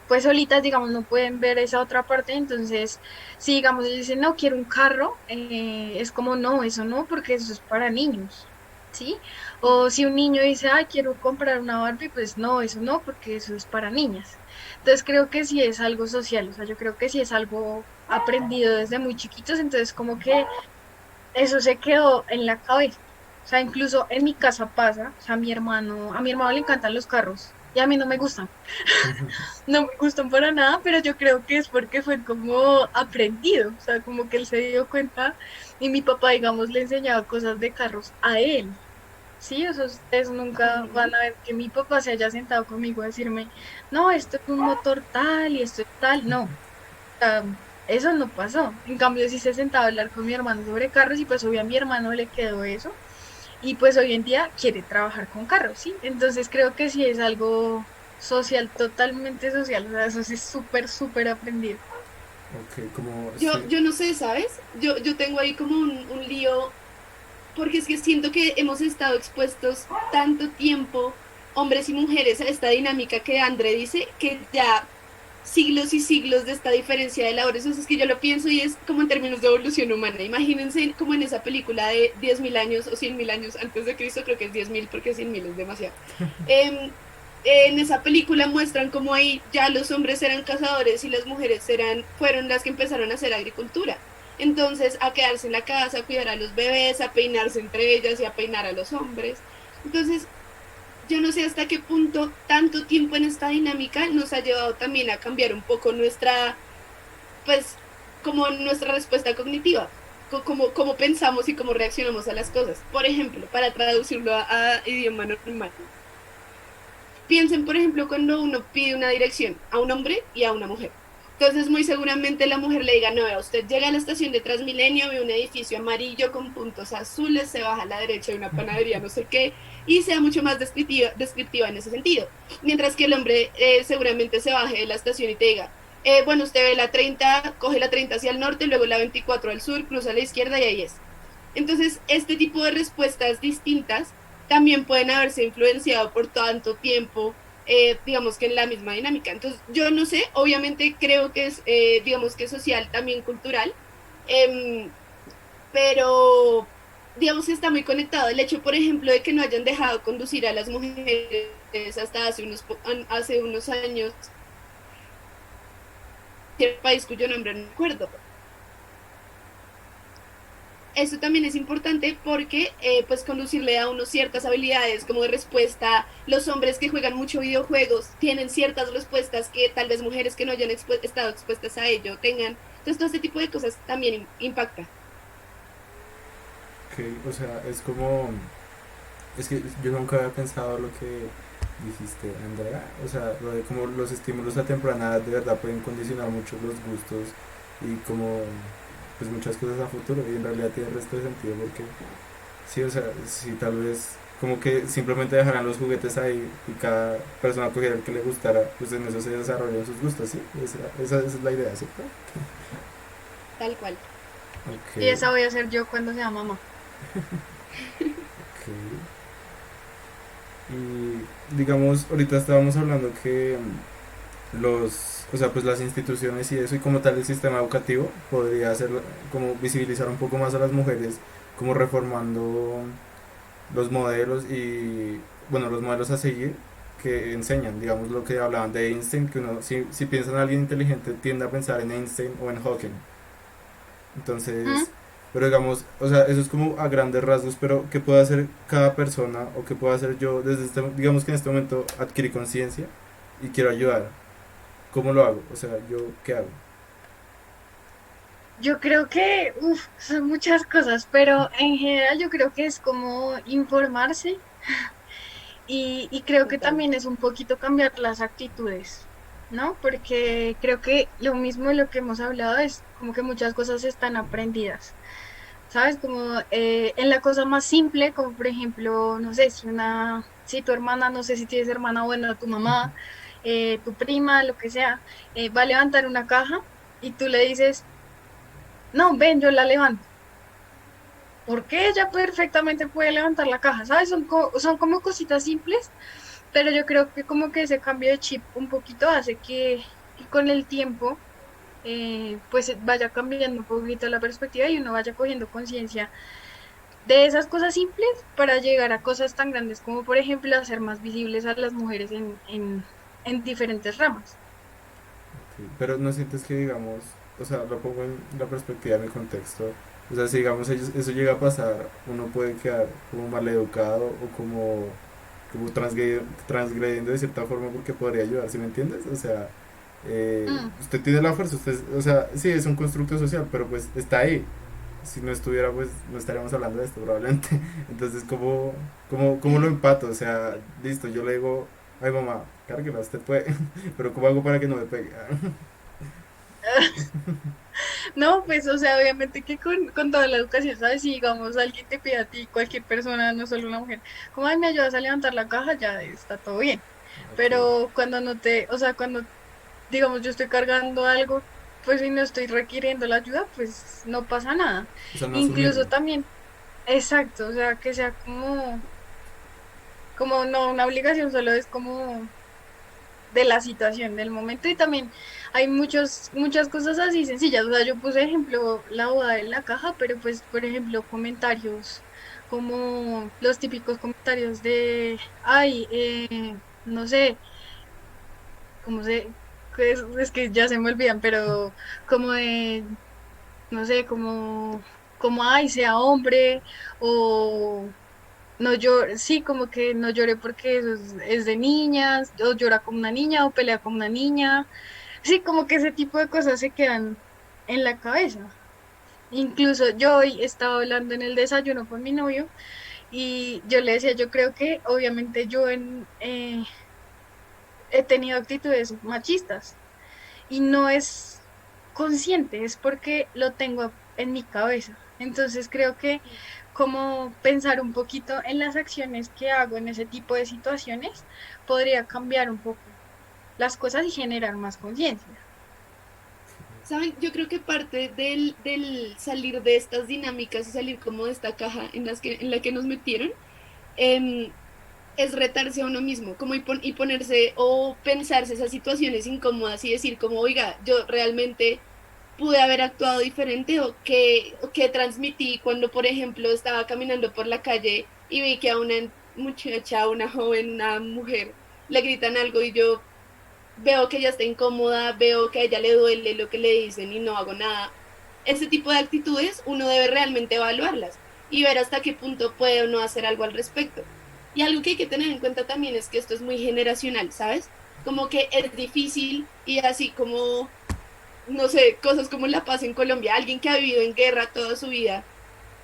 Speaker 2: pues solitas, digamos, no pueden ver esa otra parte, entonces, si digamos, ellos dicen, no, quiero un carro, es como, no, eso no, porque eso es para niños, ¿sí? O si un niño dice, ay, quiero comprar una Barbie, pues no, eso no, porque eso es para niñas. Entonces, creo que sí es algo social, o sea, yo creo que sí es algo aprendido desde muy chiquitos, entonces, como que eso se quedó en la cabeza. O sea, incluso en mi casa pasa, o sea, a mi hermano le encantan los carros y a mí no me gustan. No me gustan para nada, pero yo creo que es porque fue como aprendido, o sea, como que él se dio cuenta y mi papá, digamos, le enseñaba cosas de carros a él. Sí, o sea, ustedes nunca van a ver que mi papá se haya sentado conmigo a decirme, no, esto es un motor tal y esto es tal. No, o sea, eso no pasó. En cambio, sí se sentaba a hablar con mi hermano sobre carros y pues obvio a mi hermano le quedó eso y pues hoy en día quiere trabajar con carros, ¿sí? Entonces creo que sí es algo social, totalmente social, o sea, eso sí es súper, súper aprendido.
Speaker 1: Ok, como,
Speaker 3: Yo,
Speaker 1: sí.
Speaker 3: yo no sé, ¿sabes? Yo tengo ahí como un lío, porque es que siento que hemos estado expuestos tanto tiempo, hombres y mujeres, a esta dinámica que André dice, que ya siglos y siglos de esta diferencia de labores. Eso es que yo lo pienso y es como en términos de evolución humana. Imagínense como en esa película de 10.000 años o 100.000 años antes de Cristo, creo que es 10.000 porque 100.000 es demasiado. en esa película muestran cómo ahí ya los hombres eran cazadores y las mujeres fueron las que empezaron a hacer agricultura. Entonces, a quedarse en la casa, a cuidar a los bebés, a peinarse entre ellas y a peinar a los hombres. Entonces, yo no sé hasta qué punto tanto tiempo en esta dinámica nos ha llevado también a cambiar un poco pues, como nuestra respuesta cognitiva, cómo pensamos y cómo reaccionamos a las cosas. Por ejemplo, para traducirlo a idioma normal. Piensen, por ejemplo, cuando uno pide una dirección a un hombre y a una mujer. Entonces, muy seguramente la mujer le diga, no, vea, usted llega a la estación de Transmilenio, ve un edificio amarillo con puntos azules, se baja a la derecha de una panadería, no sé qué, y sea mucho más descriptiva en ese sentido. Mientras que el hombre seguramente se baje de la estación y te diga, bueno, usted ve la 30, coge la 30 hacia el norte, luego la 24 al sur, cruza a la izquierda y ahí es. Entonces, este tipo de respuestas distintas también pueden haberse influenciado por tanto tiempo, digamos que en la misma dinámica. Entonces, yo no sé, obviamente creo que es, digamos que social, también cultural, eh, pero digamos que está muy conectado. El hecho, por ejemplo, de que no hayan dejado conducir a las mujeres hasta hace unos años, en el país cuyo nombre no recuerdo. Eso también es importante porque pues conducirle a uno ciertas habilidades como de respuesta. Los hombres que juegan mucho videojuegos tienen ciertas respuestas que tal vez mujeres que no hayan estado expuestas a ello tengan. Entonces todo este tipo de cosas también impacta.
Speaker 1: Ok, o sea, es como, es que yo nunca había pensado lo que dijiste, Andrea, o sea, lo de como los estímulos a temprana edad de verdad pueden condicionar mucho los gustos y como pues muchas cosas a futuro y en realidad tiene el resto de sentido porque sí, o sea, si tal vez como que simplemente dejaran los juguetes ahí y cada persona cogiera el que le gustara, pues en eso se desarrollan sus gustos, ¿sí? Esa es la idea, ¿cierto?
Speaker 3: Tal cual.
Speaker 1: Ok,
Speaker 2: Y esa voy a ser yo cuando sea mamá.
Speaker 1: ok. Y digamos, ahorita estábamos hablando que o sea, pues las instituciones y eso, y como tal el sistema educativo podría hacer como visibilizar un poco más a las mujeres, como reformando los modelos y, bueno, los modelos a seguir que enseñan, digamos lo que hablaban de Einstein, que uno, si piensa en alguien inteligente, tiende a pensar en Einstein o en Hawking.
Speaker 2: ¿Mm?
Speaker 1: Entonces, pero digamos, o sea, eso es como a grandes rasgos, pero ¿qué puede hacer cada persona o qué puedo hacer yo desde digamos que en este momento adquirí conciencia y quiero ayudar? ¿Cómo lo hago? O sea, ¿yo qué hago?
Speaker 2: Yo creo que, son muchas cosas, pero en general yo creo que es como informarse y creo que
Speaker 3: Total.
Speaker 2: también es un poquito cambiar las actitudes, ¿no? Porque creo que lo mismo de lo que hemos hablado es como que muchas cosas están aprendidas, ¿sabes? Como en la cosa más simple, como por ejemplo, no sé, si tu hermana, no sé si tienes hermana, bueno, tu mamá, tu prima, lo que sea, va a levantar una caja y tú le dices, no, ven, yo la levanto. Porque ella perfectamente puede levantar la caja, ¿sabes? Son como cositas simples, pero yo creo que como que ese cambio de chip un poquito hace que con el tiempo pues vaya cambiando un poquito la perspectiva y uno vaya cogiendo conciencia de esas cosas simples para llegar a cosas tan grandes como por ejemplo hacer más visibles a las mujeres en diferentes ramas.
Speaker 1: Sí, pero no sientes que, digamos, o sea, lo pongo en la perspectiva, en el contexto. O sea, si digamos eso llega a pasar, uno puede quedar como maleducado o como transgrediendo de cierta forma porque podría ayudar, ¿sí me entiendes? O sea,
Speaker 2: Mm.
Speaker 1: usted tiene la fuerza, usted, o sea, sí, es un constructo social, pero pues está ahí. Si no estuviera, pues no estaríamos hablando de esto probablemente. Entonces, ¿cómo lo empato? O sea, listo, yo le digo, ay mamá, cárguela, usted puede, pero ¿cómo hago para que no me pegue?
Speaker 2: No, pues, o sea, obviamente que con toda la educación, ¿sabes? Si, digamos, alguien te pide a ti, cualquier persona, no solo una mujer, como, ay, me ayudas a levantar la caja, ya está todo bien.
Speaker 1: Ok,
Speaker 2: Pero cuando no te, o sea, cuando, digamos, yo estoy cargando algo, pues, y no estoy requiriendo la ayuda, pues, no pasa nada.
Speaker 1: o sea, no
Speaker 2: Incluso
Speaker 1: asumirlo.
Speaker 2: también, exacto, o sea, que sea como no una obligación, solo es como de la situación, del momento y también hay muchas cosas así sencillas, o sea, yo puse ejemplo la boda en la caja, pero pues, por ejemplo, comentarios como los típicos comentarios de, ay, no sé, cómo se, es que ya se me olvidan, pero como de, no sé, como, ay, sea hombre, o no llore, sí, como que no llore porque eso es de niñas, o llora como una niña, o pelea como una niña, sí, como que ese tipo de cosas se quedan en la cabeza. Incluso yo hoy estaba hablando en el desayuno con mi novio y yo le decía, yo creo que obviamente he tenido actitudes machistas y no es consciente, es porque lo tengo en mi cabeza. Entonces creo que como pensar un poquito en las acciones que hago en ese tipo de situaciones podría cambiar un poco las cosas y generar más conciencia.
Speaker 3: ¿Saben? Yo creo que parte del salir de estas dinámicas y salir como de esta caja en la que nos metieron, em, es retarse a uno mismo, como y ponerse o pensarse esas situaciones incómodas y decir como, oiga, yo realmente pude haber actuado diferente o qué transmití cuando, por ejemplo, estaba caminando por la calle y vi que a una muchacha, a una joven, una mujer, le gritan algo y yo veo que ella está incómoda, veo que a ella le duele lo que le dicen y no hago nada. Ese tipo de actitudes uno debe realmente evaluarlas y ver hasta qué punto puede o no hacer algo al respecto. Y algo que hay que tener en cuenta también es que esto es muy generacional, ¿sabes? Como que es difícil y así como, no sé, cosas como la paz en Colombia, alguien que ha vivido en guerra toda su vida,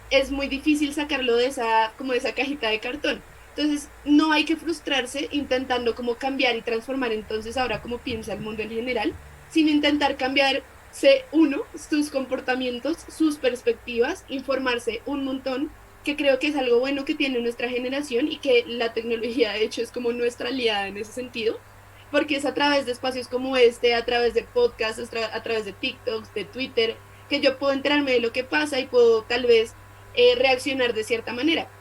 Speaker 3: es muy difícil sacarlo de esa, como de esa cajita de cartón. Entonces, no hay que frustrarse intentando como cambiar y transformar entonces ahora como piensa el mundo en general, sino intentar cambiarse uno, sus comportamientos, sus perspectivas, informarse un montón, que creo que es algo bueno que tiene nuestra generación y que la tecnología de hecho es como nuestra aliada en ese sentido, porque es a través de espacios como este, a través de podcasts, a través de TikToks, de Twitter, que yo puedo enterarme de lo que pasa y puedo tal vez reaccionar de cierta manera.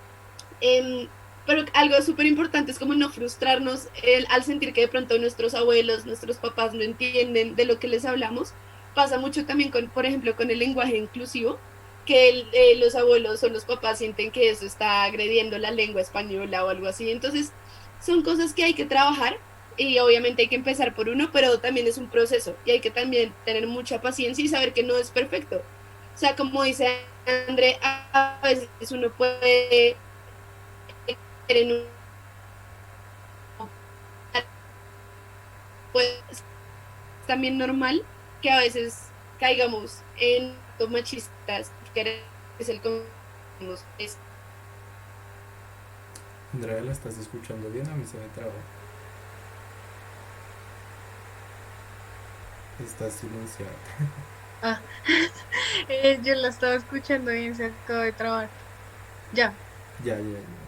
Speaker 3: Eh, pero algo súper importante es como no frustrarnos al sentir que de pronto nuestros abuelos, nuestros papás no entienden de lo que les hablamos. Pasa mucho también, con, por ejemplo, con el lenguaje inclusivo, que los abuelos o los papás sienten que eso está agrediendo la lengua española o algo así. Entonces, son cosas que hay que trabajar y obviamente hay que empezar por uno, pero también es un proceso y hay que también tener mucha paciencia y saber que no es perfecto. O sea, como dice André, a veces uno puede en un, pues también normal que a veces caigamos en machistas, que es el es,
Speaker 1: Andrea, ¿la estás escuchando bien? A mí se me traba. Estás silenciada.
Speaker 2: Ah, yo la estaba escuchando y se acabó de trabar. Ya,
Speaker 1: Ya, ya, ya.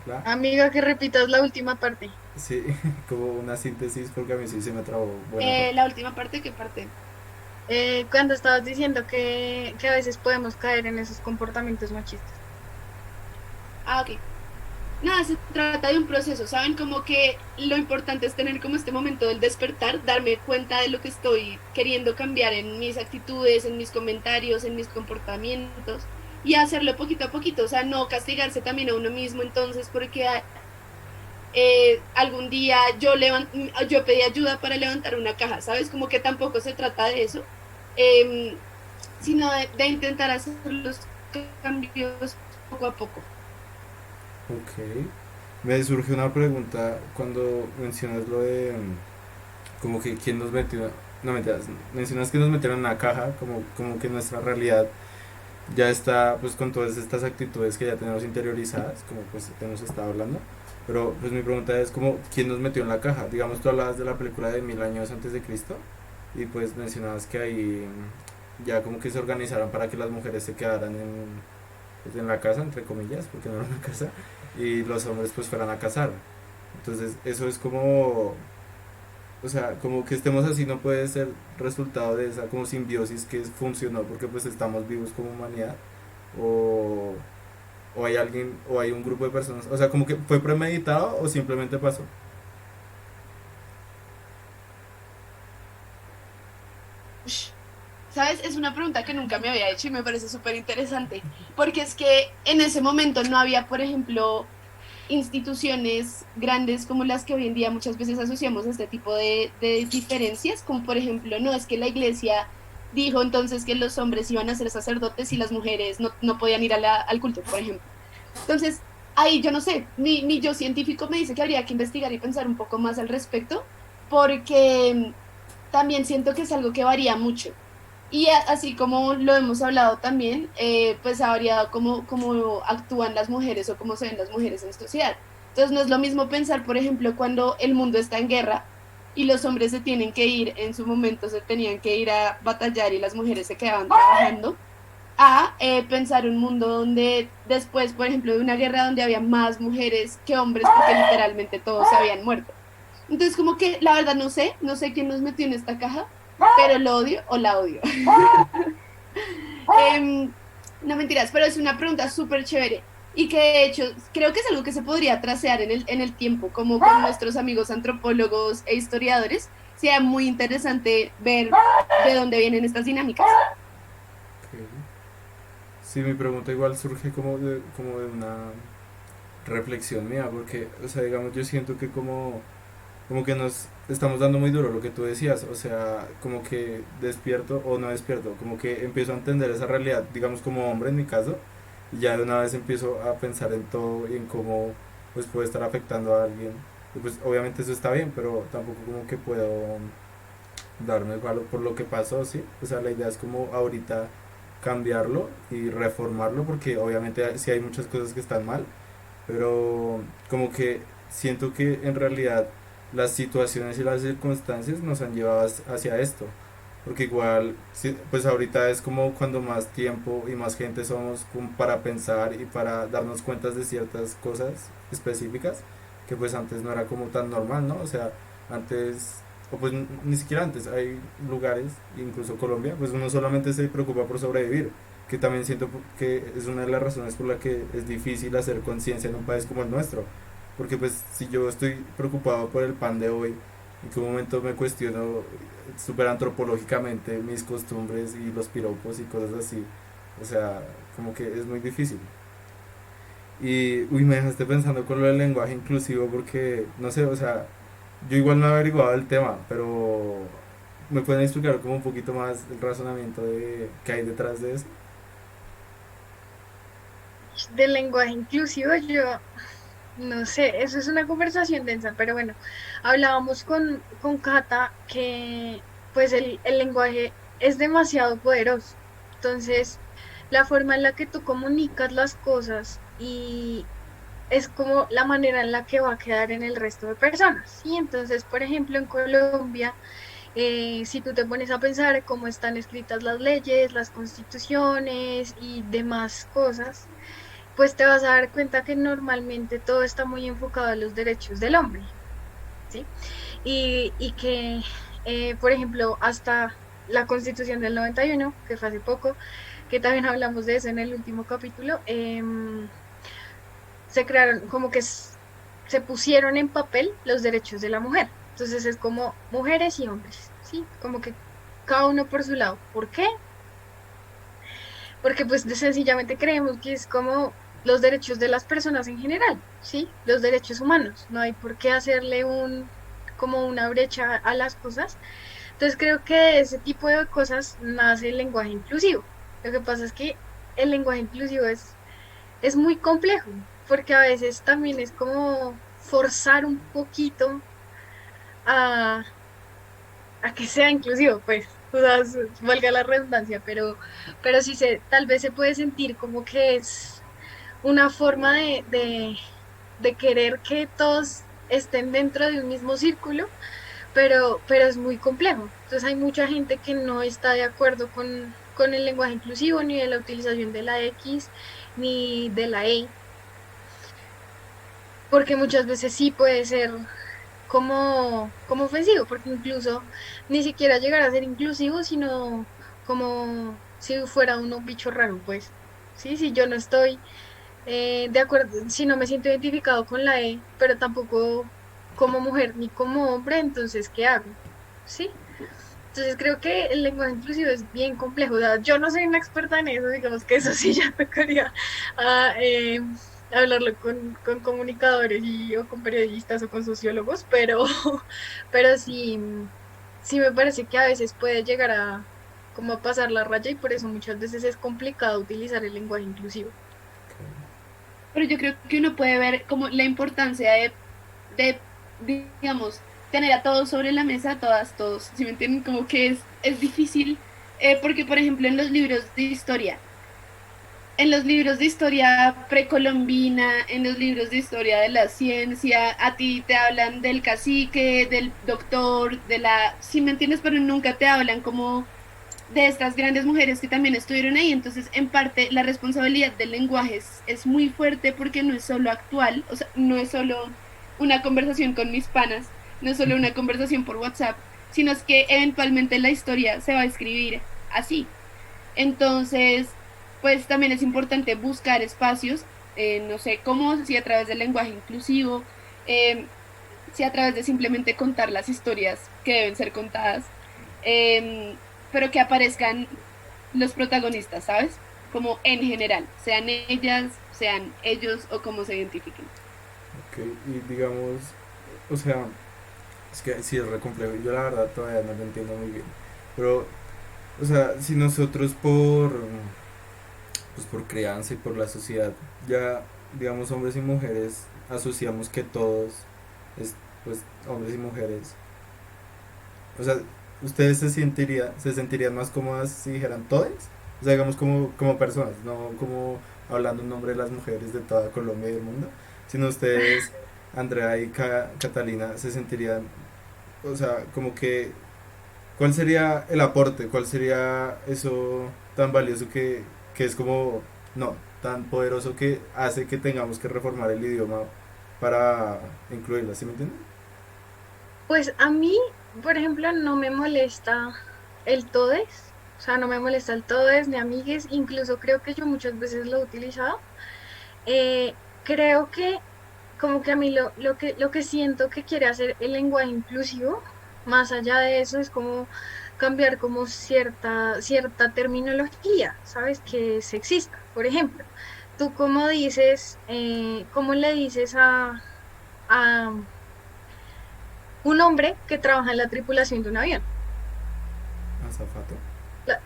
Speaker 1: ¿La?
Speaker 2: amiga, que repitas la última parte.
Speaker 1: Sí, como una síntesis porque a mí sí se me trabó buena parte.
Speaker 3: la última parte, ¿qué parte?
Speaker 2: Cuando estabas diciendo que a veces podemos caer en esos comportamientos machistas.
Speaker 3: Ah, ok. Nada, se trata de un proceso, ¿saben? Como que lo importante es tener como este momento del despertar, darme cuenta de lo que estoy queriendo cambiar en mis actitudes, en mis comentarios, en mis comportamientos y hacerlo poquito a poquito, o sea, no castigarse también a uno mismo entonces porque algún día yo pedí ayuda para levantar una caja, ¿sabes? Como que tampoco se trata de eso, eh, sino de intentar hacer los cambios poco a poco.
Speaker 1: Ok. Me surge una pregunta cuando mencionas lo de como que quién nos metió, no mentiras, mencionas que nos metieron en una caja, como que nuestra realidad ya está pues con todas estas actitudes que ya tenemos interiorizadas, como pues hemos estado hablando. Pero pues mi pregunta es como quién nos metió en la caja. Digamos, tú hablabas de la película de 1000 años antes de Cristo y pues mencionabas que ahí ya como que se organizaron para que las mujeres se quedaran pues, en la casa, entre comillas, porque no era una casa, y los hombres pues fueran a cazar. Entonces eso es como, o sea, como que estemos así no puede ser resultado de esa como simbiosis que funcionó porque pues estamos vivos como humanidad, o, o hay alguien, o hay un grupo de personas, o sea, como que fue premeditado o simplemente pasó.
Speaker 3: ¿Sabes? Es una pregunta que nunca me había hecho y me parece súper interesante, porque es que en ese momento no había, por ejemplo, instituciones grandes como las que hoy en día muchas veces asociamos a este tipo de diferencias, como por ejemplo, no, es que la iglesia dijo entonces que los hombres iban a ser sacerdotes y las mujeres no podían ir al culto, por ejemplo. Entonces, ahí yo no sé, mi yo científico me dice que habría que investigar y pensar un poco más al respecto, porque también siento que es algo que varía mucho. Y así como lo hemos hablado también, pues ha variado cómo actúan las mujeres o cómo se ven las mujeres en la sociedad. Entonces no es lo mismo pensar, por ejemplo, cuando el mundo está en guerra y los hombres se tienen que ir, en su momento se tenían que ir a batallar y las mujeres se quedaban trabajando, a pensar un mundo donde después, por ejemplo, de una guerra donde había más mujeres que hombres porque literalmente todos se habían muerto. Entonces como que la verdad no sé quién nos metió en esta caja, pero lo odio o la odio. Em, no mentiras, pero es una pregunta súper chévere y que de hecho creo que es algo que se podría tracear en el tiempo, como con nuestros amigos antropólogos e historiadores. Sería muy interesante ver de dónde vienen estas dinámicas.
Speaker 1: Ok. Sí, mi pregunta igual surge como de una reflexión mía, porque, o sea, digamos, yo siento que como que nos estamos dando muy duro lo que tú decías, o sea, como que despierto o no despierto, como que empiezo a entender esa realidad, digamos como hombre en mi caso, y ya de una vez empiezo a pensar en todo y en cómo pues puede estar afectando a alguien. Y pues obviamente eso está bien, pero tampoco como que puedo darme el valor por lo que pasó, ¿sí? O sea, la idea es como ahorita cambiarlo y reformarlo, porque obviamente sí hay muchas cosas que están mal, pero como que siento que en realidad las situaciones y las circunstancias nos han llevado hacia esto, porque igual pues ahorita es como cuando más tiempo y más gente somos como para pensar y para darnos cuenta de ciertas cosas específicas que pues antes no era como tan normal, ¿no? O sea, antes o pues ni siquiera antes hay lugares, incluso Colombia, pues uno solamente se preocupa por sobrevivir, que también siento que es una de las razones por la que es difícil hacer conciencia en un país como el nuestro. Porque pues si yo estoy preocupado por el pan de hoy, en qué momento me cuestiono súper antropológicamente mis costumbres y los piropos y cosas así. O sea, como que es muy difícil. Y, uy, me dejaste pensando con lo del lenguaje inclusivo porque, no sé, o sea, yo igual no he averiguado el tema, pero me pueden explicar como un poquito más el razonamiento de qué hay detrás de eso.
Speaker 2: Del lenguaje inclusivo, yo no sé, eso es una conversación densa, pero bueno, hablábamos con Cata que pues el lenguaje es demasiado poderoso. Entonces, la forma en la que tú comunicas las cosas y es como la manera en la que va a quedar en el resto de personas, ¿sí? Entonces, por ejemplo, en Colombia, si tú te pones a pensar cómo están escritas las leyes, las constituciones y demás cosas, pues te vas a dar cuenta que normalmente todo está muy enfocado a los derechos del hombre, ¿sí? Y que, por ejemplo, hasta la Constitución del 91, que fue hace poco, que también hablamos de eso en el último capítulo, se crearon como que se pusieron en papel los derechos de la mujer. Entonces es como mujeres y hombres, ¿sí? Como que cada uno por su lado. ¿Por qué? Porque pues sencillamente creemos que es como los derechos de las personas en general, ¿sí? Los derechos humanos. No hay por qué hacerle como una brecha a las cosas. Entonces creo que de ese tipo de cosas nace el lenguaje inclusivo. Lo que pasa es que el lenguaje inclusivo es muy complejo, porque a veces también es como forzar un poquito a, a que sea inclusivo, pues, o sea, valga la redundancia, pero sí tal vez se puede sentir como que es una forma de querer que todos estén dentro de un mismo círculo, pero es muy complejo. Entonces hay mucha gente que no está de acuerdo con el lenguaje inclusivo, ni de la utilización de la X, ni de la E, porque muchas veces sí puede ser como ofensivo, porque incluso ni siquiera llegar a ser inclusivo, sino como si fuera uno un bicho raro, pues. Sí, si yo no estoy de acuerdo, si no me siento identificado con la E, pero tampoco como mujer ni como hombre, entonces, ¿qué hago? ¿Sí? Entonces creo que el lenguaje inclusivo es bien complejo. O sea, yo no soy una experta en eso, digamos que eso sí ya tocaría ah, hablarlo con comunicadores o con periodistas o con sociólogos, pero, pero sí, sí me parece que a veces puede llegar a como a pasar la raya y por eso muchas veces es complicado utilizar el lenguaje inclusivo.
Speaker 3: Pero yo creo que uno puede ver como la importancia de, digamos, tener a todos sobre la mesa, todas, todos, ¿sí me entienden? Como que es difícil, porque por ejemplo en los libros de historia precolombina, en los libros de historia de la ciencia, a ti te hablan del cacique, del doctor, de la, ¿sí me entiendes? Pero nunca te hablan como de estas grandes mujeres que también estuvieron ahí. Entonces, en parte, la responsabilidad del lenguaje es muy fuerte porque no es solo actual, o sea, no es solo una conversación con mis panas, no es solo una conversación por WhatsApp, sino es que eventualmente la historia se va a escribir así. Entonces, pues también es importante buscar espacios, no sé cómo, si a través del lenguaje inclusivo, eh, si a través de simplemente contar las historias que deben ser contadas, eh, pero que aparezcan los protagonistas, ¿sabes? Como en general, sean ellas, sean ellos o cómo se identifiquen.
Speaker 1: Ok, y digamos, o sea, es que sí es re complejo. Yo la verdad todavía no lo entiendo muy bien. Pero, o sea, si nosotros pues por crianza y por la sociedad, ya, digamos, hombres y mujeres, asociamos que todos es, pues, hombres y mujeres. O sea, ustedes se sentirían más cómodas si dijeran todes. O sea, digamos como personas, no como hablando en nombre de las mujeres de toda Colombia y del mundo, sino ustedes, Andrea y Catalina, se sentirían, o sea, como que, ¿cuál sería el aporte? ¿Cuál sería eso tan valioso que es como, no, tan poderoso que hace que tengamos que reformar el idioma para incluirla? ¿Sí me entienden?
Speaker 2: Pues a mí, por ejemplo, no me molesta el todes, o sea, no me molesta el todes ni amigues, incluso creo que yo muchas veces lo he utilizado. Creo que como que a mí lo que siento que quiere hacer el lenguaje inclusivo, más allá de eso, es como cambiar como cierta terminología, ¿sabes? Que es sexista. Por ejemplo, tú cómo dices, cómo le dices a un hombre que trabaja en la tripulación de un avión.
Speaker 1: Azafato,
Speaker 2: La,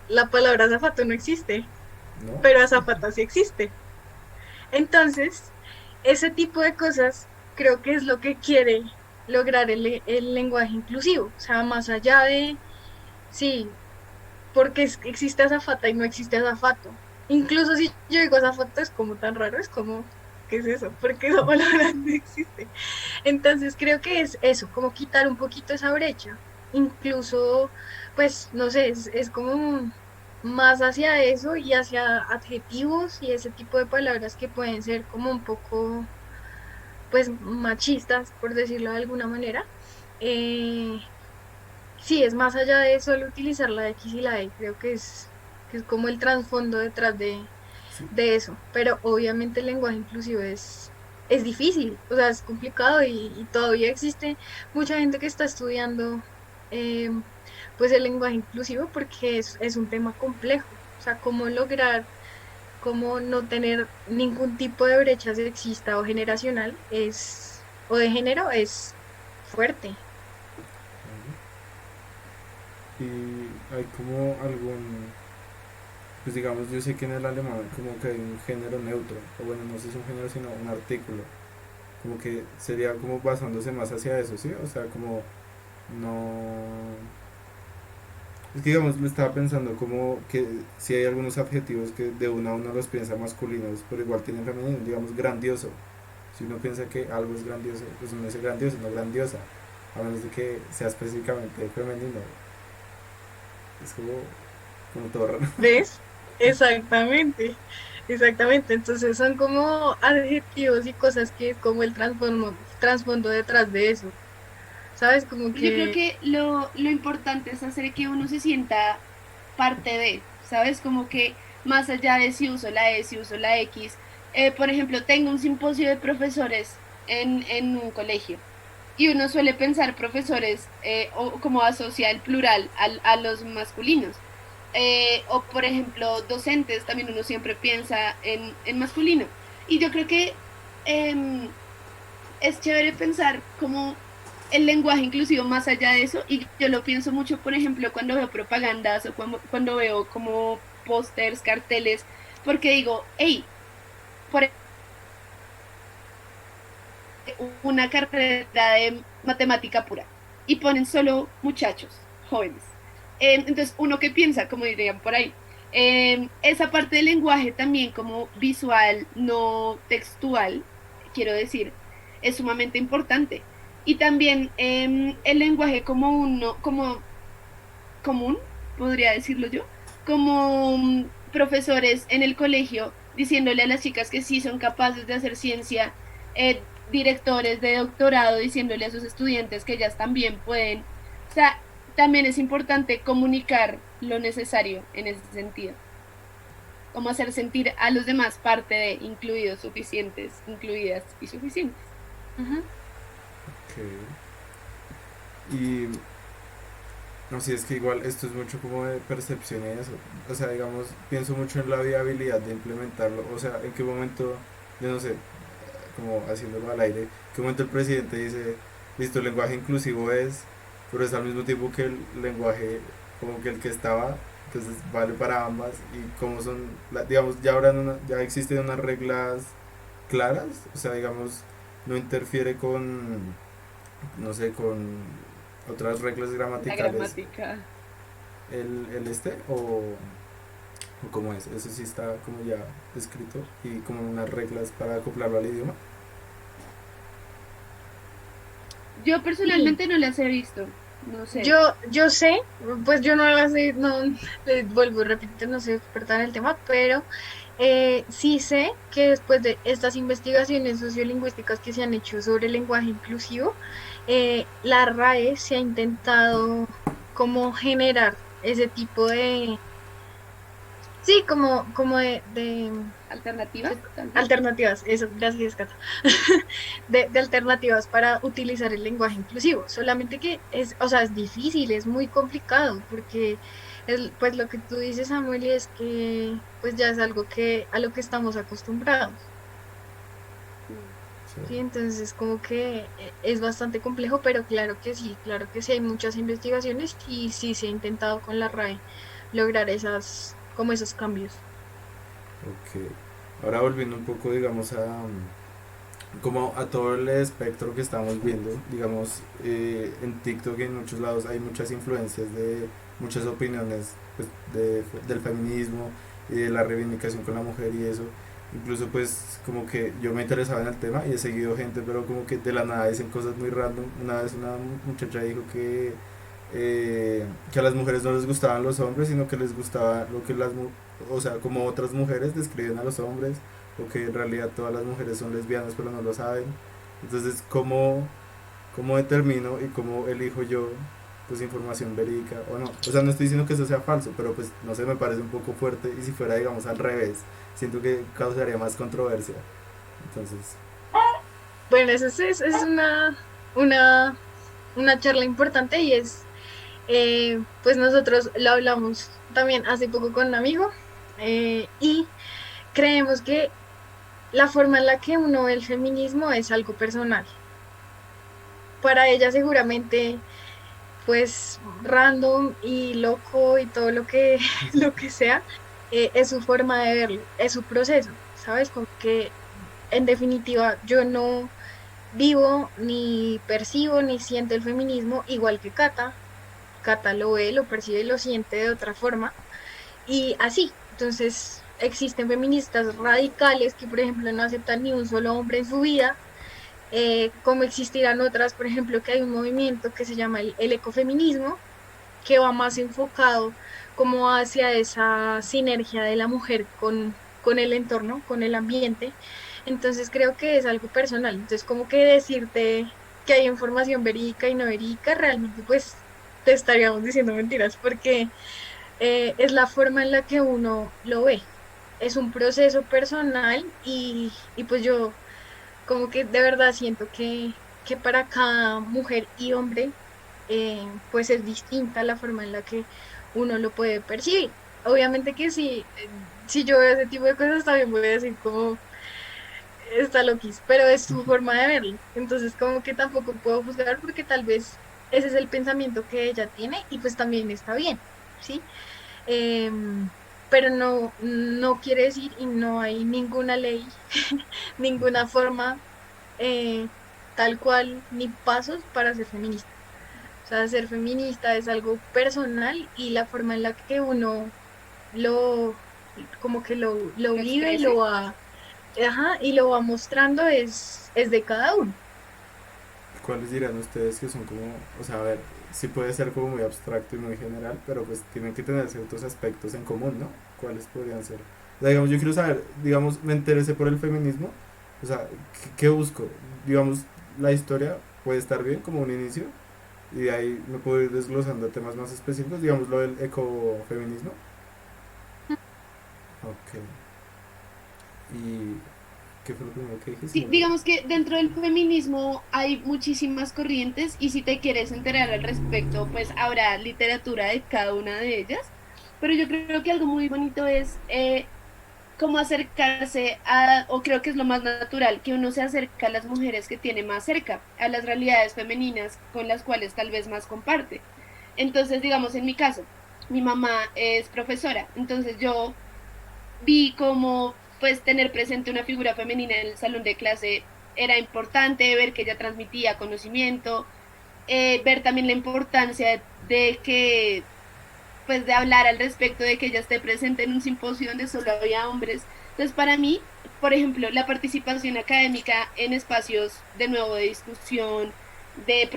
Speaker 2: la palabra azafato no existe,
Speaker 1: ¿no?
Speaker 2: pero azafata sí existe. Entonces, ese tipo de cosas creo que es lo que quiere lograr el lenguaje inclusivo. O sea, más allá de, sí, porque existe azafata y no existe azafato. Incluso si yo digo azafato es como tan raro, es como, ¿qué es eso? Porque esa palabra no existe. Entonces creo que es eso, como quitar un poquito esa brecha. Incluso, pues, no sé, es como más hacia eso y hacia adjetivos y ese tipo de palabras que pueden ser como un poco, pues, machistas, por decirlo de alguna manera. Eh, sí, es más allá de solo utilizar la X y la Y, creo que es como el trasfondo detrás
Speaker 1: Sí.
Speaker 2: de eso, pero obviamente el lenguaje inclusivo es difícil, o sea, es complicado y todavía existe mucha gente que está estudiando eh, pues el lenguaje inclusivo porque es un tema complejo, o sea, cómo lograr, cómo no tener ningún tipo de brecha sexista o generacional o de género es fuerte.
Speaker 1: Y hay como algún, pues digamos, yo sé que en el alemán como que hay un género neutro, o bueno, no sé si es un género, sino un artículo, como que sería como basándose más hacia eso, ¿sí? O sea, como no... Es que digamos, me estaba pensando como que si hay algunos adjetivos que de una a uno los piensa masculinos, pero igual tienen femenino, digamos, grandioso. Si uno piensa que algo es grandioso, pues uno dice grandioso, no grandiosa, a menos de que sea específicamente femenino. Es como todo raro.
Speaker 2: ¿Ves? Exactamente, exactamente. Entonces son como adjetivos y cosas que es como el trasfondo detrás de eso. ¿Sabes? Como
Speaker 3: Yo creo
Speaker 2: que,
Speaker 3: que lo importante es hacer que uno se sienta parte de, ¿sabes? Como que más allá de si uso la E, si uso la X, por ejemplo, tengo un simposio de profesores en un colegio. y uno suele pensar profesores o como asocia el plural a los masculinos. O por ejemplo, docentes, también uno siempre piensa en masculino. Y yo creo que em, es chévere pensar como el lenguaje inclusivo más allá de eso, y yo lo pienso mucho, por ejemplo, cuando veo propagandas o cuando veo como pósters, carteles, porque digo, hey, por una carrera de matemática pura y ponen solo muchachos jóvenes. Entonces, uno que piensa, como dirían por ahí, esa parte del lenguaje también como visual, no textual, quiero decir, es sumamente importante. Y también el lenguaje como uno, como común, podría decirlo yo, como profesores en el colegio diciéndole a las chicas que sí son capaces de hacer ciencia, directores de doctorado diciéndole a sus estudiantes que ellas también pueden. O sea, también es importante comunicar lo necesario en ese sentido, como hacer sentir a los demás parte de incluidos, suficientes, incluidas y suficientes.
Speaker 2: Ujú.
Speaker 1: Ok. Y no sé, es que igual esto es mucho como de percepción y eso. O sea, digamos, pienso mucho en la viabilidad de implementarlo. O sea, en qué momento, yo no sé, como haciéndolo al aire, en qué momento el presidente dice, listo, el lenguaje inclusivo es, pero es al mismo tiempo que el lenguaje como que el que estaba, entonces vale para ambas y como son, digamos, ya ya existen unas reglas claras, o sea, digamos, no interfiere con, no sé, con otras reglas
Speaker 3: La
Speaker 1: gramaticales
Speaker 3: gramática.
Speaker 1: el este o cómo es, eso sí está como ya escrito y como unas reglas para acoplarlo al idioma.
Speaker 3: Yo
Speaker 2: Sí,
Speaker 3: personalmente no las he visto, no sé.
Speaker 2: yo sé, pues yo no la sé, no, vuelvo y repito, no soy experta en el tema, pero sí sé que después de estas investigaciones sociolingüísticas que se han hecho sobre el lenguaje inclusivo, la RAE se ha intentado como generar ese tipo de, sí, como de
Speaker 3: Alternativas, tal vez.
Speaker 2: alternativas, eso, gracias, Cata, de alternativas para utilizar el lenguaje inclusivo. Solamente que es, o sea, es difícil, es muy complicado, porque pues lo que tú dices, Samuel, es que pues ya es algo que a lo que estamos acostumbrados.
Speaker 3: Mm.
Speaker 1: Sí.
Speaker 2: Sí, entonces como que es bastante complejo, pero claro que sí, hay muchas investigaciones y sí se ha intentado con la RAE lograr como esos cambios.
Speaker 1: Ok. Ahora volviendo un poco, digamos, como a todo el espectro que estamos viendo, digamos, en TikTok y en muchos lados hay muchas influencias de muchas opiniones pues, del feminismo y de la reivindicación con la mujer y eso. Incluso pues como que yo me interesaba en el tema y he seguido gente, pero como que de la nada dicen cosas muy random. Una vez una muchacha dijo que a las mujeres no les gustaban los hombres, sino que les gustaba lo que o sea, como otras mujeres describen a los hombres, o que en realidad todas las mujeres son lesbianas pero no lo saben. Entonces, ¿cómo determino y cómo elijo yo pues información verídica o no? O sea, no estoy diciendo que eso sea falso, pero pues no sé, me parece un poco fuerte y si fuera digamos al revés, siento que causaría más controversia. Entonces,
Speaker 2: Bueno, es una, una charla importante y pues nosotros lo hablamos también hace poco con un amigo y creemos que la forma en la que uno ve el feminismo es algo personal. Para ella seguramente, pues random y loco y todo lo que, lo que sea, es su forma de verlo, es su proceso, ¿sabes? Como que en definitiva yo no vivo ni percibo ni siento el feminismo igual que Cata. Cata lo ve, lo percibe, lo siente de otra forma y así. Entonces, existen feministas radicales que, por ejemplo, no aceptan ni un solo hombre en su vida, como existirán otras, por ejemplo, que hay un movimiento que se llama el ecofeminismo, que va más enfocado como hacia esa sinergia de la mujer con el entorno, con el ambiente. Entonces, creo que es algo personal. Entonces, como que decirte que hay información verídica y no verídica, realmente, pues, te estaríamos diciendo mentiras, porque es la forma en la que uno lo ve. Es un proceso personal y pues yo como que de verdad siento que para cada mujer y hombre, pues es distinta la forma en la que uno lo puede percibir. Obviamente que sí, si yo veo ese tipo de cosas también voy a decir como está loquis, pero es su forma de verlo. Entonces como que tampoco puedo juzgar porque tal vez ese es el pensamiento que ella tiene y pues también está bien, ¿sí? Pero no quiere decir y no hay ninguna ley, ninguna forma eh, tal cual ni pasos para ser feminista. O sea, ser feminista es algo personal y la forma en la que uno lo, como que lo
Speaker 3: ¿Lo
Speaker 2: vive y
Speaker 3: exprese?
Speaker 2: lo va, ajá, y lo va mostrando es de cada uno.
Speaker 1: ¿Cuáles dirán ustedes que son como, o sea, a ver, sí puede ser como muy abstracto y muy general, pero pues tienen que tener ciertos aspectos en común, ¿no? ¿Cuáles podrían ser? O sea, digamos, yo quiero saber, digamos, me interesé por el feminismo, o sea, ¿qué busco? Digamos, la historia puede estar bien como un inicio, y de ahí me puedo ir desglosando temas más específicos, digamos, lo del ecofeminismo. Ok. ¿Y qué fue lo primero que dije? Se
Speaker 3: Sí,
Speaker 1: me olvidó.
Speaker 3: digamos que dentro del feminismo hay muchísimas corrientes y si te quieres enterar al respecto, pues habrá literatura de cada una de ellas. Pero yo creo que algo muy bonito es cómo acercarse a, o creo que es lo más natural, que uno se acerca a las mujeres que tiene más cerca, a las realidades femeninas con las cuales tal vez más comparte. Entonces, digamos, en mi caso, mi mamá es profesora, entonces yo vi cómo pues tener presente una figura femenina en el salón de clase era importante, ver que ella transmitía conocimiento, ver también la importancia de que pues de hablar al respecto de que ella esté presente en un simposio donde solo había hombres. Entonces, para mí, por ejemplo, la participación académica en espacios de nuevo de discusión, de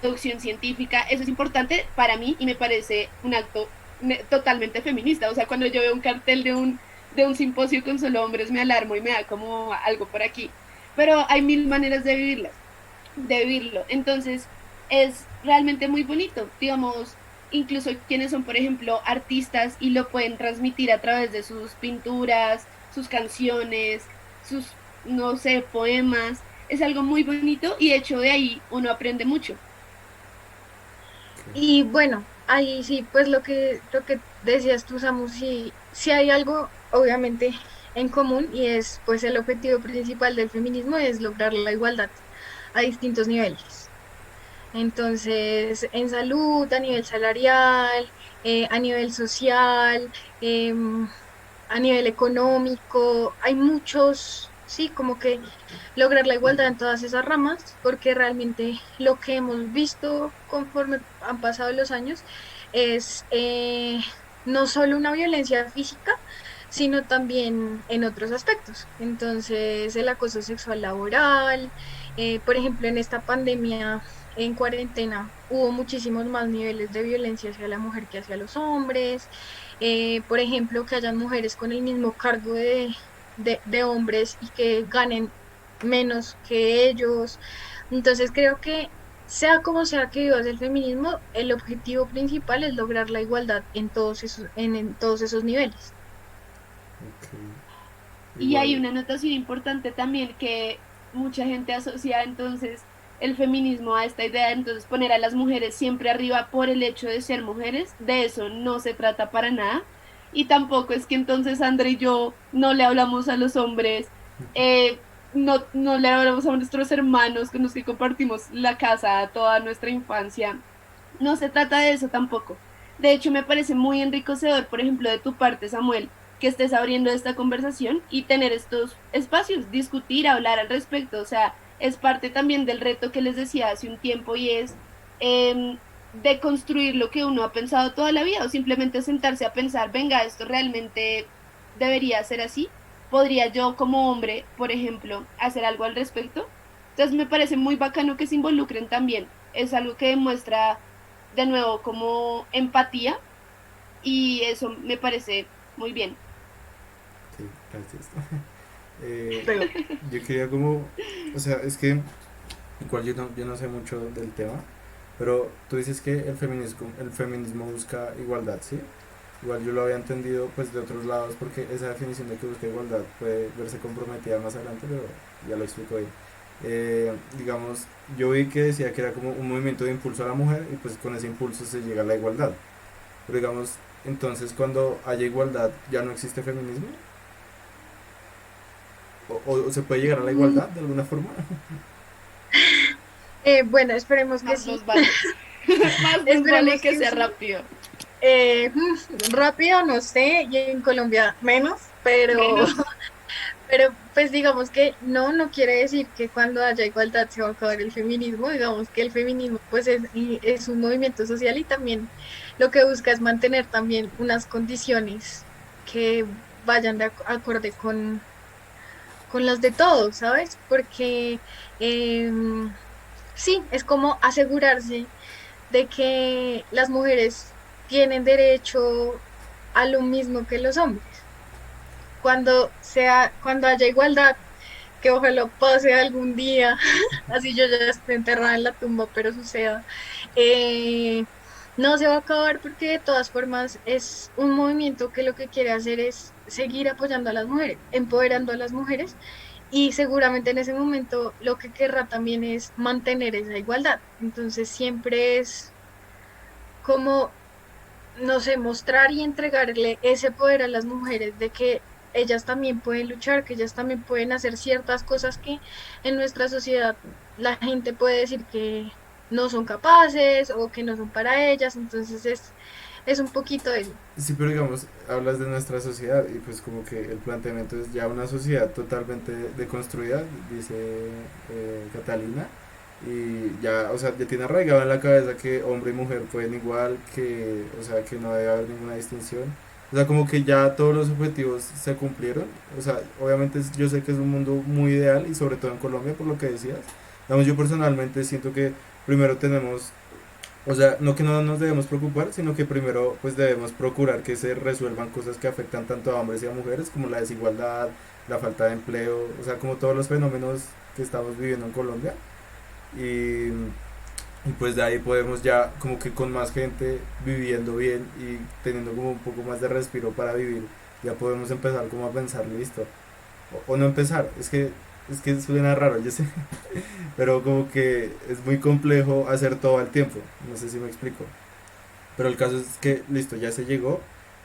Speaker 3: producción científica, eso es importante para mí y me parece un acto totalmente feminista. O sea, cuando yo veo un cartel de un simposio con solo hombres, me alarmo y me da como algo por aquí. Pero hay mil maneras de vivirlas, de vivirlo. Entonces, es realmente muy bonito. Digamos, incluso quienes son, por ejemplo, artistas y lo pueden transmitir a través de sus pinturas, sus canciones, sus, no sé, poemas. Es algo muy bonito y de hecho de ahí uno aprende mucho.
Speaker 1: Ok.
Speaker 2: Y bueno, ahí sí, pues lo que decías tú, Samu, sí, sí hay algo, obviamente, en común y es, pues, el objetivo principal del feminismo es lograr la igualdad a distintos niveles. Entonces, en salud, a nivel salarial, a nivel social, a nivel económico, hay muchos, sí, como que lograr la igualdad en todas esas ramas, porque realmente lo que hemos visto conforme han pasado los años es no solo una violencia física, sino también en otros aspectos. Entonces, el acoso sexual laboral, por ejemplo, en esta pandemia, en cuarentena, hubo muchísimos más niveles de violencia hacia la mujer que hacia los hombres. Por ejemplo, que hayan mujeres con el mismo cargo de hombres y que ganen menos que ellos. Entonces creo que sea como sea que vivas el feminismo, el objetivo principal es lograr la igualdad en todos esos niveles.
Speaker 1: Ok.
Speaker 3: Y hay
Speaker 1: Igual.
Speaker 3: una anotación importante también que mucha gente asocia entonces el feminismo a esta idea de entonces poner a las mujeres siempre arriba por el hecho de ser mujeres. De eso no se trata para nada. Y tampoco es que entonces André y yo no le hablamos a los hombres, no le hablamos a nuestros hermanos con los que compartimos la casa toda nuestra infancia. No se trata de eso tampoco. De hecho, me parece muy enriquecedor, por ejemplo, de tu parte, Samuel, que estés abriendo esta conversación y tener estos espacios, discutir, hablar al respecto. O sea, es parte también del reto que les decía hace un tiempo y es de construir lo que uno ha pensado toda la vida o simplemente sentarse a pensar, venga, esto realmente debería ser así. ¿Podría yo como hombre, por ejemplo, hacer algo al respecto? Entonces me parece muy bacano que se involucren también. Es algo que demuestra de nuevo como empatía y eso me parece muy bien.
Speaker 1: Sí, gracias. Eh,
Speaker 2: Pero
Speaker 1: yo quería como, o sea, es que igual yo no sé mucho del tema, pero tú dices que el feminismo busca igualdad, ¿sí? Igual yo lo había entendido pues de otros lados porque esa definición de que busca igualdad puede verse comprometida más adelante, pero ya lo explico ahí. digamos, yo vi que decía que era como un movimiento de impulso a la mujer y pues con ese impulso se llega a la igualdad. Pero digamos, entonces cuando haya igualdad ya no existe feminismo o se puede llegar a la
Speaker 3: Mm,
Speaker 1: igualdad de alguna forma.
Speaker 2: Bueno, esperemos que
Speaker 3: Más
Speaker 2: sí.
Speaker 3: nos vale. Más nos vale
Speaker 2: Esperemos
Speaker 3: que
Speaker 2: que
Speaker 3: sea
Speaker 2: sí.
Speaker 3: rápido.
Speaker 2: Rápido, no sé, y en Colombia menos, pero,
Speaker 3: Menos.
Speaker 2: pero pues digamos que no quiere decir que cuando haya igualdad se va a acabar el feminismo, digamos que el feminismo pues es un movimiento social y también lo que busca es mantener también unas condiciones que vayan de acorde con las de todos, ¿sabes? Porque sí, es como asegurarse de que las mujeres tienen derecho a lo mismo que los hombres. Cuando haya igualdad, que ojalá pase algún día, así yo ya esté enterrada en la tumba, pero suceda, eh, no se va a acabar porque de todas formas es un movimiento que lo que quiere hacer es seguir apoyando a las mujeres, empoderando a las mujeres y seguramente en ese momento lo que querrá también es mantener esa igualdad. Entonces siempre es como, no sé, mostrar y entregarle ese poder a las mujeres de que ellas también pueden luchar, que ellas también pueden hacer ciertas cosas que en nuestra sociedad la gente puede decir que no son capaces o que no son para ellas. Entonces es un poquito eso.
Speaker 1: Sí, pero digamos, hablas de nuestra sociedad y pues como que el planteamiento es ya una sociedad totalmente deconstruida, dice Catalina, y ya, o sea, ya tiene arraigado en la cabeza que hombre y mujer pueden igual, que, o sea, que no debe haber ninguna distinción. O sea, como que ya todos los objetivos se cumplieron. O sea, obviamente yo sé que es un mundo muy ideal y sobre todo en Colombia, por lo que decías. Digamos, yo personalmente siento que primero tenemos, o sea, no que no nos debemos preocupar, sino que primero pues debemos procurar que se resuelvan cosas que afectan tanto a hombres y a mujeres, como la desigualdad, la falta de empleo, o sea, como todos los fenómenos que estamos viviendo en Colombia. Y, y pues de ahí podemos ya como que con más gente viviendo bien y teniendo como un poco más de respiro para vivir, ya podemos empezar como a pensar, listo. O no empezar, es que suena raro, yo sé, pero como que es muy complejo hacer todo al tiempo, no sé si me explico. Pero el caso es que, listo, ya se llegó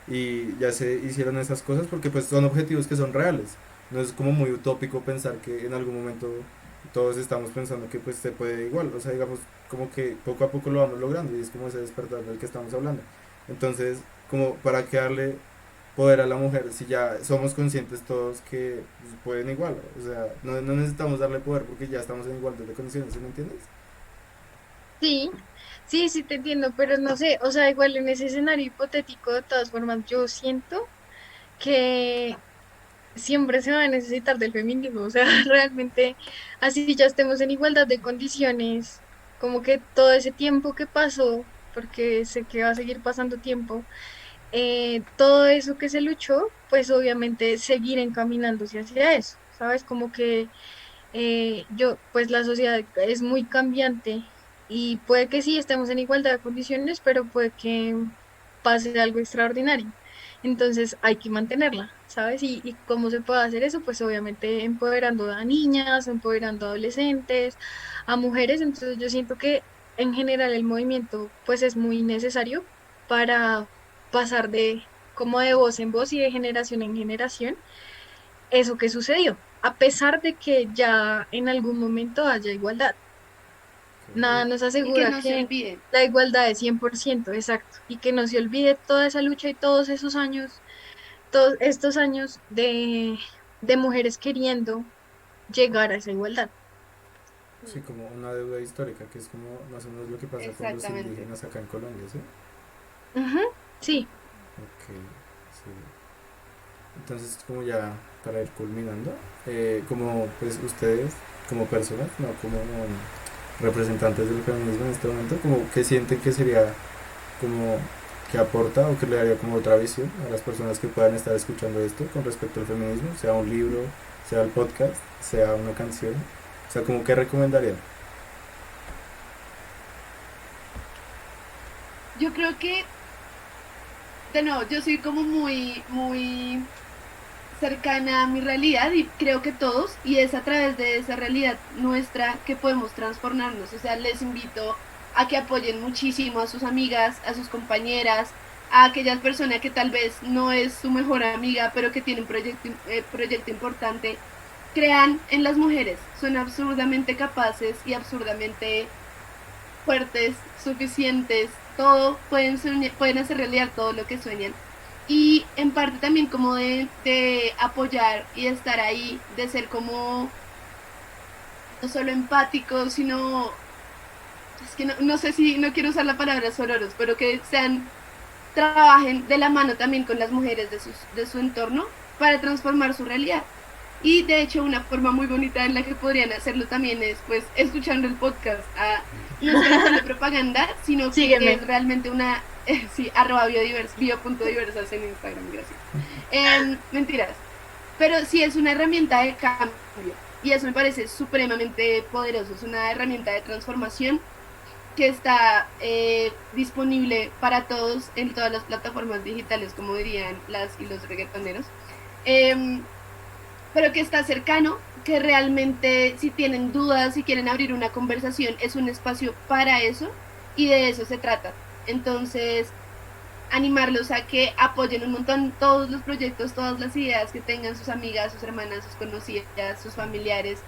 Speaker 1: y ya se hicieron esas cosas porque pues son objetivos que son reales. No es como muy utópico pensar que en algún momento todos estamos pensando que pues se puede igual. O sea, digamos, como que poco a poco lo vamos logrando y es como ese despertar del que estamos hablando. Entonces, como para qué darle poder a la mujer si ya somos conscientes todos que pues, pueden igual. O sea, no necesitamos darle poder porque ya estamos en igualdad de condiciones, ¿sí me entiendes?
Speaker 2: Sí, sí, te entiendo, pero no sé, o sea, igual en ese escenario hipotético, de todas formas, yo siento que siempre se va a necesitar del feminismo, o sea, realmente así ya estemos en igualdad de condiciones, como que todo ese tiempo que pasó, porque sé que va a seguir pasando tiempo, todo eso que se luchó, pues obviamente seguir encaminándose hacia eso, ¿sabes? Como que pues la sociedad es muy cambiante y puede que sí estemos en igualdad de condiciones, pero puede que pase algo extraordinario. Entonces hay que mantenerla, ¿sabes? Y cómo se puede hacer eso, pues obviamente empoderando a niñas, empoderando a adolescentes, a mujeres. Entonces yo siento que en general el movimiento pues es muy necesario para pasar de como de voz en voz y de generación en generación eso que sucedió, a pesar de que ya en algún momento haya igualdad. Nada
Speaker 1: Ok.
Speaker 2: nos
Speaker 3: Y que
Speaker 2: asegura
Speaker 3: no se
Speaker 2: que
Speaker 3: olviden.
Speaker 2: la igualdad es 100% exacto, y que no se olvide toda esa lucha y todos esos años, todos estos años de mujeres queriendo llegar a esa igualdad.
Speaker 1: Sí, como una deuda histórica, que es como más o menos lo que pasa con los
Speaker 3: Exactamente.
Speaker 1: indígenas acá en Colombia, ¿sí?
Speaker 2: Ujú, sí,
Speaker 1: Ok, sí. Entonces, como ya para ir culminando, como pues ustedes, como personas, no como representantes del feminismo en este momento, como que sienten que sería como que aporta o que le daría como otra visión a las personas que puedan estar escuchando esto con respecto al feminismo, sea un libro, sea el podcast, sea una canción, o sea, como que recomendarían.
Speaker 3: Yo creo que, de nuevo, yo soy como muy, muy cercana a mi realidad y creo que todos, y es a través de esa realidad nuestra que podemos transformarnos. O sea, les invito a que apoyen muchísimo a sus amigas, a sus compañeras, a aquellas personas que tal vez no es su mejor amiga, pero que tienen un proyecto importante. Crean en las mujeres, son absurdamente capaces y absurdamente fuertes, suficientes, todo, pueden hacer realidad todo lo que sueñan. Y en parte también como de apoyar y de estar ahí, de ser como no solo empáticos, sino, es que no sé si, no quiero usar la palabra sororos, pero que sean, trabajen de la mano también con las mujeres de su entorno para transformar su realidad. Y de hecho una forma muy bonita en la que podrían hacerlo también es pues escuchando el podcast. No es para hacerle propaganda, sino que
Speaker 2: Sígueme.
Speaker 3: es realmente una, sí, bio.diversas en Instagram, gracias. Mentiras. Pero sí es una herramienta de cambio y eso me parece supremamente poderoso. Es una herramienta de transformación que está disponible para todos en todas las plataformas digitales, como dirían las y los reggaetoneros. Eh, pero que está cercano, que realmente si tienen dudas, si quieren abrir una conversación, es un espacio para eso y de eso se trata. Entonces, animarlos a que apoyen un montón todos los proyectos, todas las ideas que tengan sus amigas, sus hermanas, sus conocidas, sus familiares,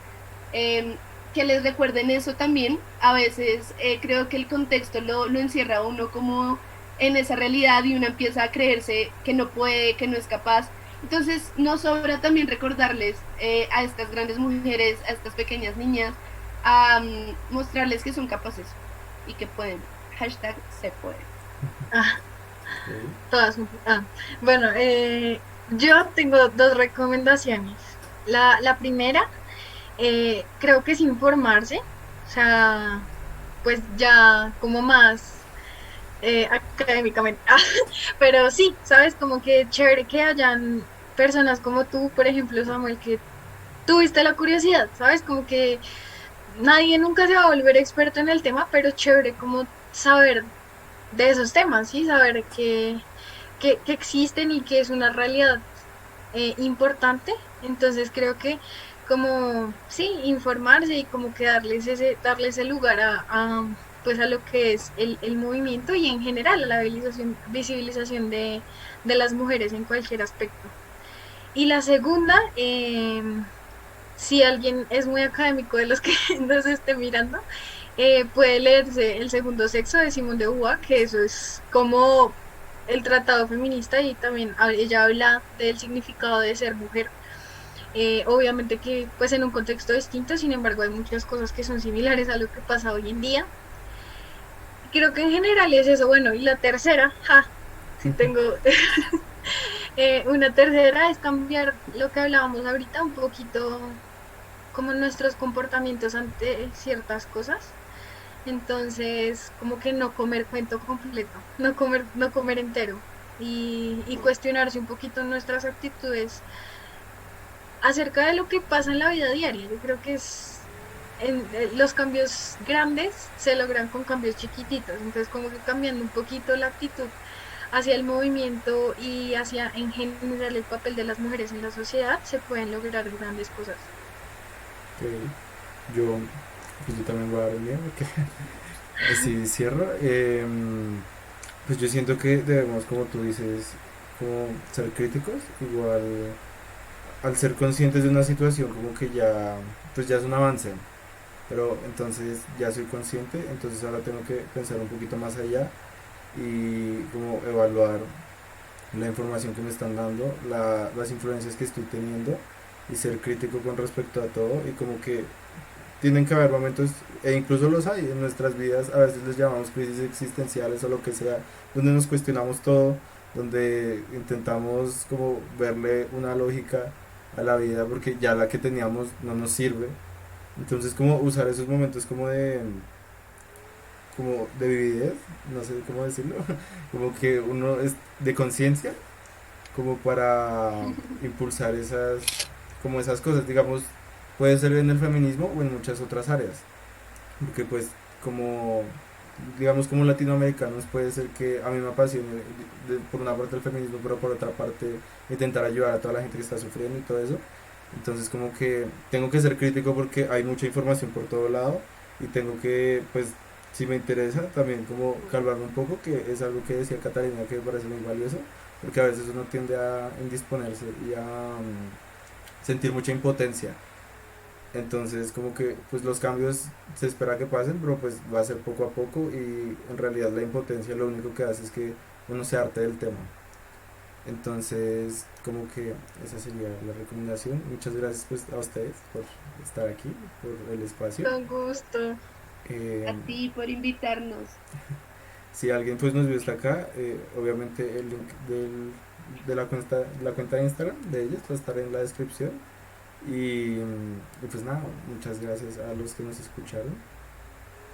Speaker 3: que les recuerden eso también. A veces creo que el contexto lo encierra a uno como en esa realidad y uno empieza a creerse que no puede, que no es capaz. Entonces nos sobra también recordarles a estas grandes mujeres, a estas pequeñas niñas, a mostrarles que son capaces y que pueden. Hashtag se puede.
Speaker 2: Ah,
Speaker 1: Ok.
Speaker 2: todas. Bueno, yo tengo dos recomendaciones. La primera, creo que es informarse, o sea, pues ya como más académicamente. Pero sí, sabes, como que chévere que hayan personas como tú, por ejemplo, Samuel, que tuviste la curiosidad, ¿sabes? Como que nadie nunca se va a volver experto en el tema, pero chévere como saber de esos temas, ¿sí? Saber que existen y que es una realidad importante. Entonces creo que como, sí, informarse y como que darle ese lugar pues a lo que es el movimiento y en general a la visibilización de las mujeres en cualquier aspecto. Y la segunda, si alguien es muy académico de los que nos esté mirando, puede leerse El segundo sexo de Simone de Beauvoir, que eso es como el tratado feminista y también ella habla del significado de ser mujer. Obviamente que pues en un contexto distinto, sin embargo hay muchas cosas que son similares a lo que pasa hoy en día. Creo que en general es eso. Bueno, y la tercera, si tengo una tercera, es cambiar lo que hablábamos ahorita un poquito como nuestros comportamientos ante ciertas cosas. Entonces, como que no comer cuento completo, no comer entero y cuestionarse un poquito nuestras actitudes acerca de lo que pasa en la vida diaria. Yo creo que los cambios grandes se logran con cambios chiquititos. Entonces, como que cambiando un poquito la actitud hacia el movimiento y hacia en general el papel de las mujeres en la sociedad, se pueden lograr grandes cosas.
Speaker 1: Ok. Yo, pues yo también voy a dar el mío porque así cierro. Pues yo siento que debemos, como tú dices, como ser críticos, igual al ser conscientes de una situación como que ya, pues ya es un avance, pero entonces ya soy consciente, entonces ahora tengo que pensar un poquito más allá y como evaluar la información que me están dando, las influencias que estoy teniendo y ser crítico con respecto a todo y como que tienen que haber momentos, e incluso los hay en nuestras vidas, a veces les llamamos crisis existenciales o lo que sea, donde nos cuestionamos todo, donde intentamos como verle una lógica a la vida porque ya la que teníamos no nos sirve. Entonces como usar esos momentos como de vividez, no sé cómo decirlo, como que uno es de conciencia, como para impulsar como esas cosas, digamos, puede ser en el feminismo o en muchas otras áreas, porque pues como digamos como latinoamericanos puede ser que a mí me apasione por una parte el feminismo, pero por otra parte intentar ayudar a toda la gente que está sufriendo y todo eso. Entonces como que tengo que ser crítico porque hay mucha información por todo lado y tengo que, pues, si me interesa, también como calmarme un poco, que es algo que decía Catalina que me parece muy valioso, porque a veces uno tiende a indisponerse y a sentir mucha impotencia. Entonces como que pues los cambios se espera que pasen, pero pues va a ser poco a poco y en realidad la impotencia lo único que hace es que uno se harte del tema. Entonces como que esa sería la recomendación. Muchas gracias pues a ustedes por estar aquí, por el espacio.
Speaker 2: Con gusto.
Speaker 1: Eh,
Speaker 3: A ti por invitarnos.
Speaker 1: si alguien pues nos vio hasta acá, obviamente el link de la cuenta de Instagram de ellos va a estar en la descripción. Y pues nada, muchas gracias a los que nos escucharon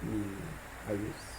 Speaker 1: y adiós.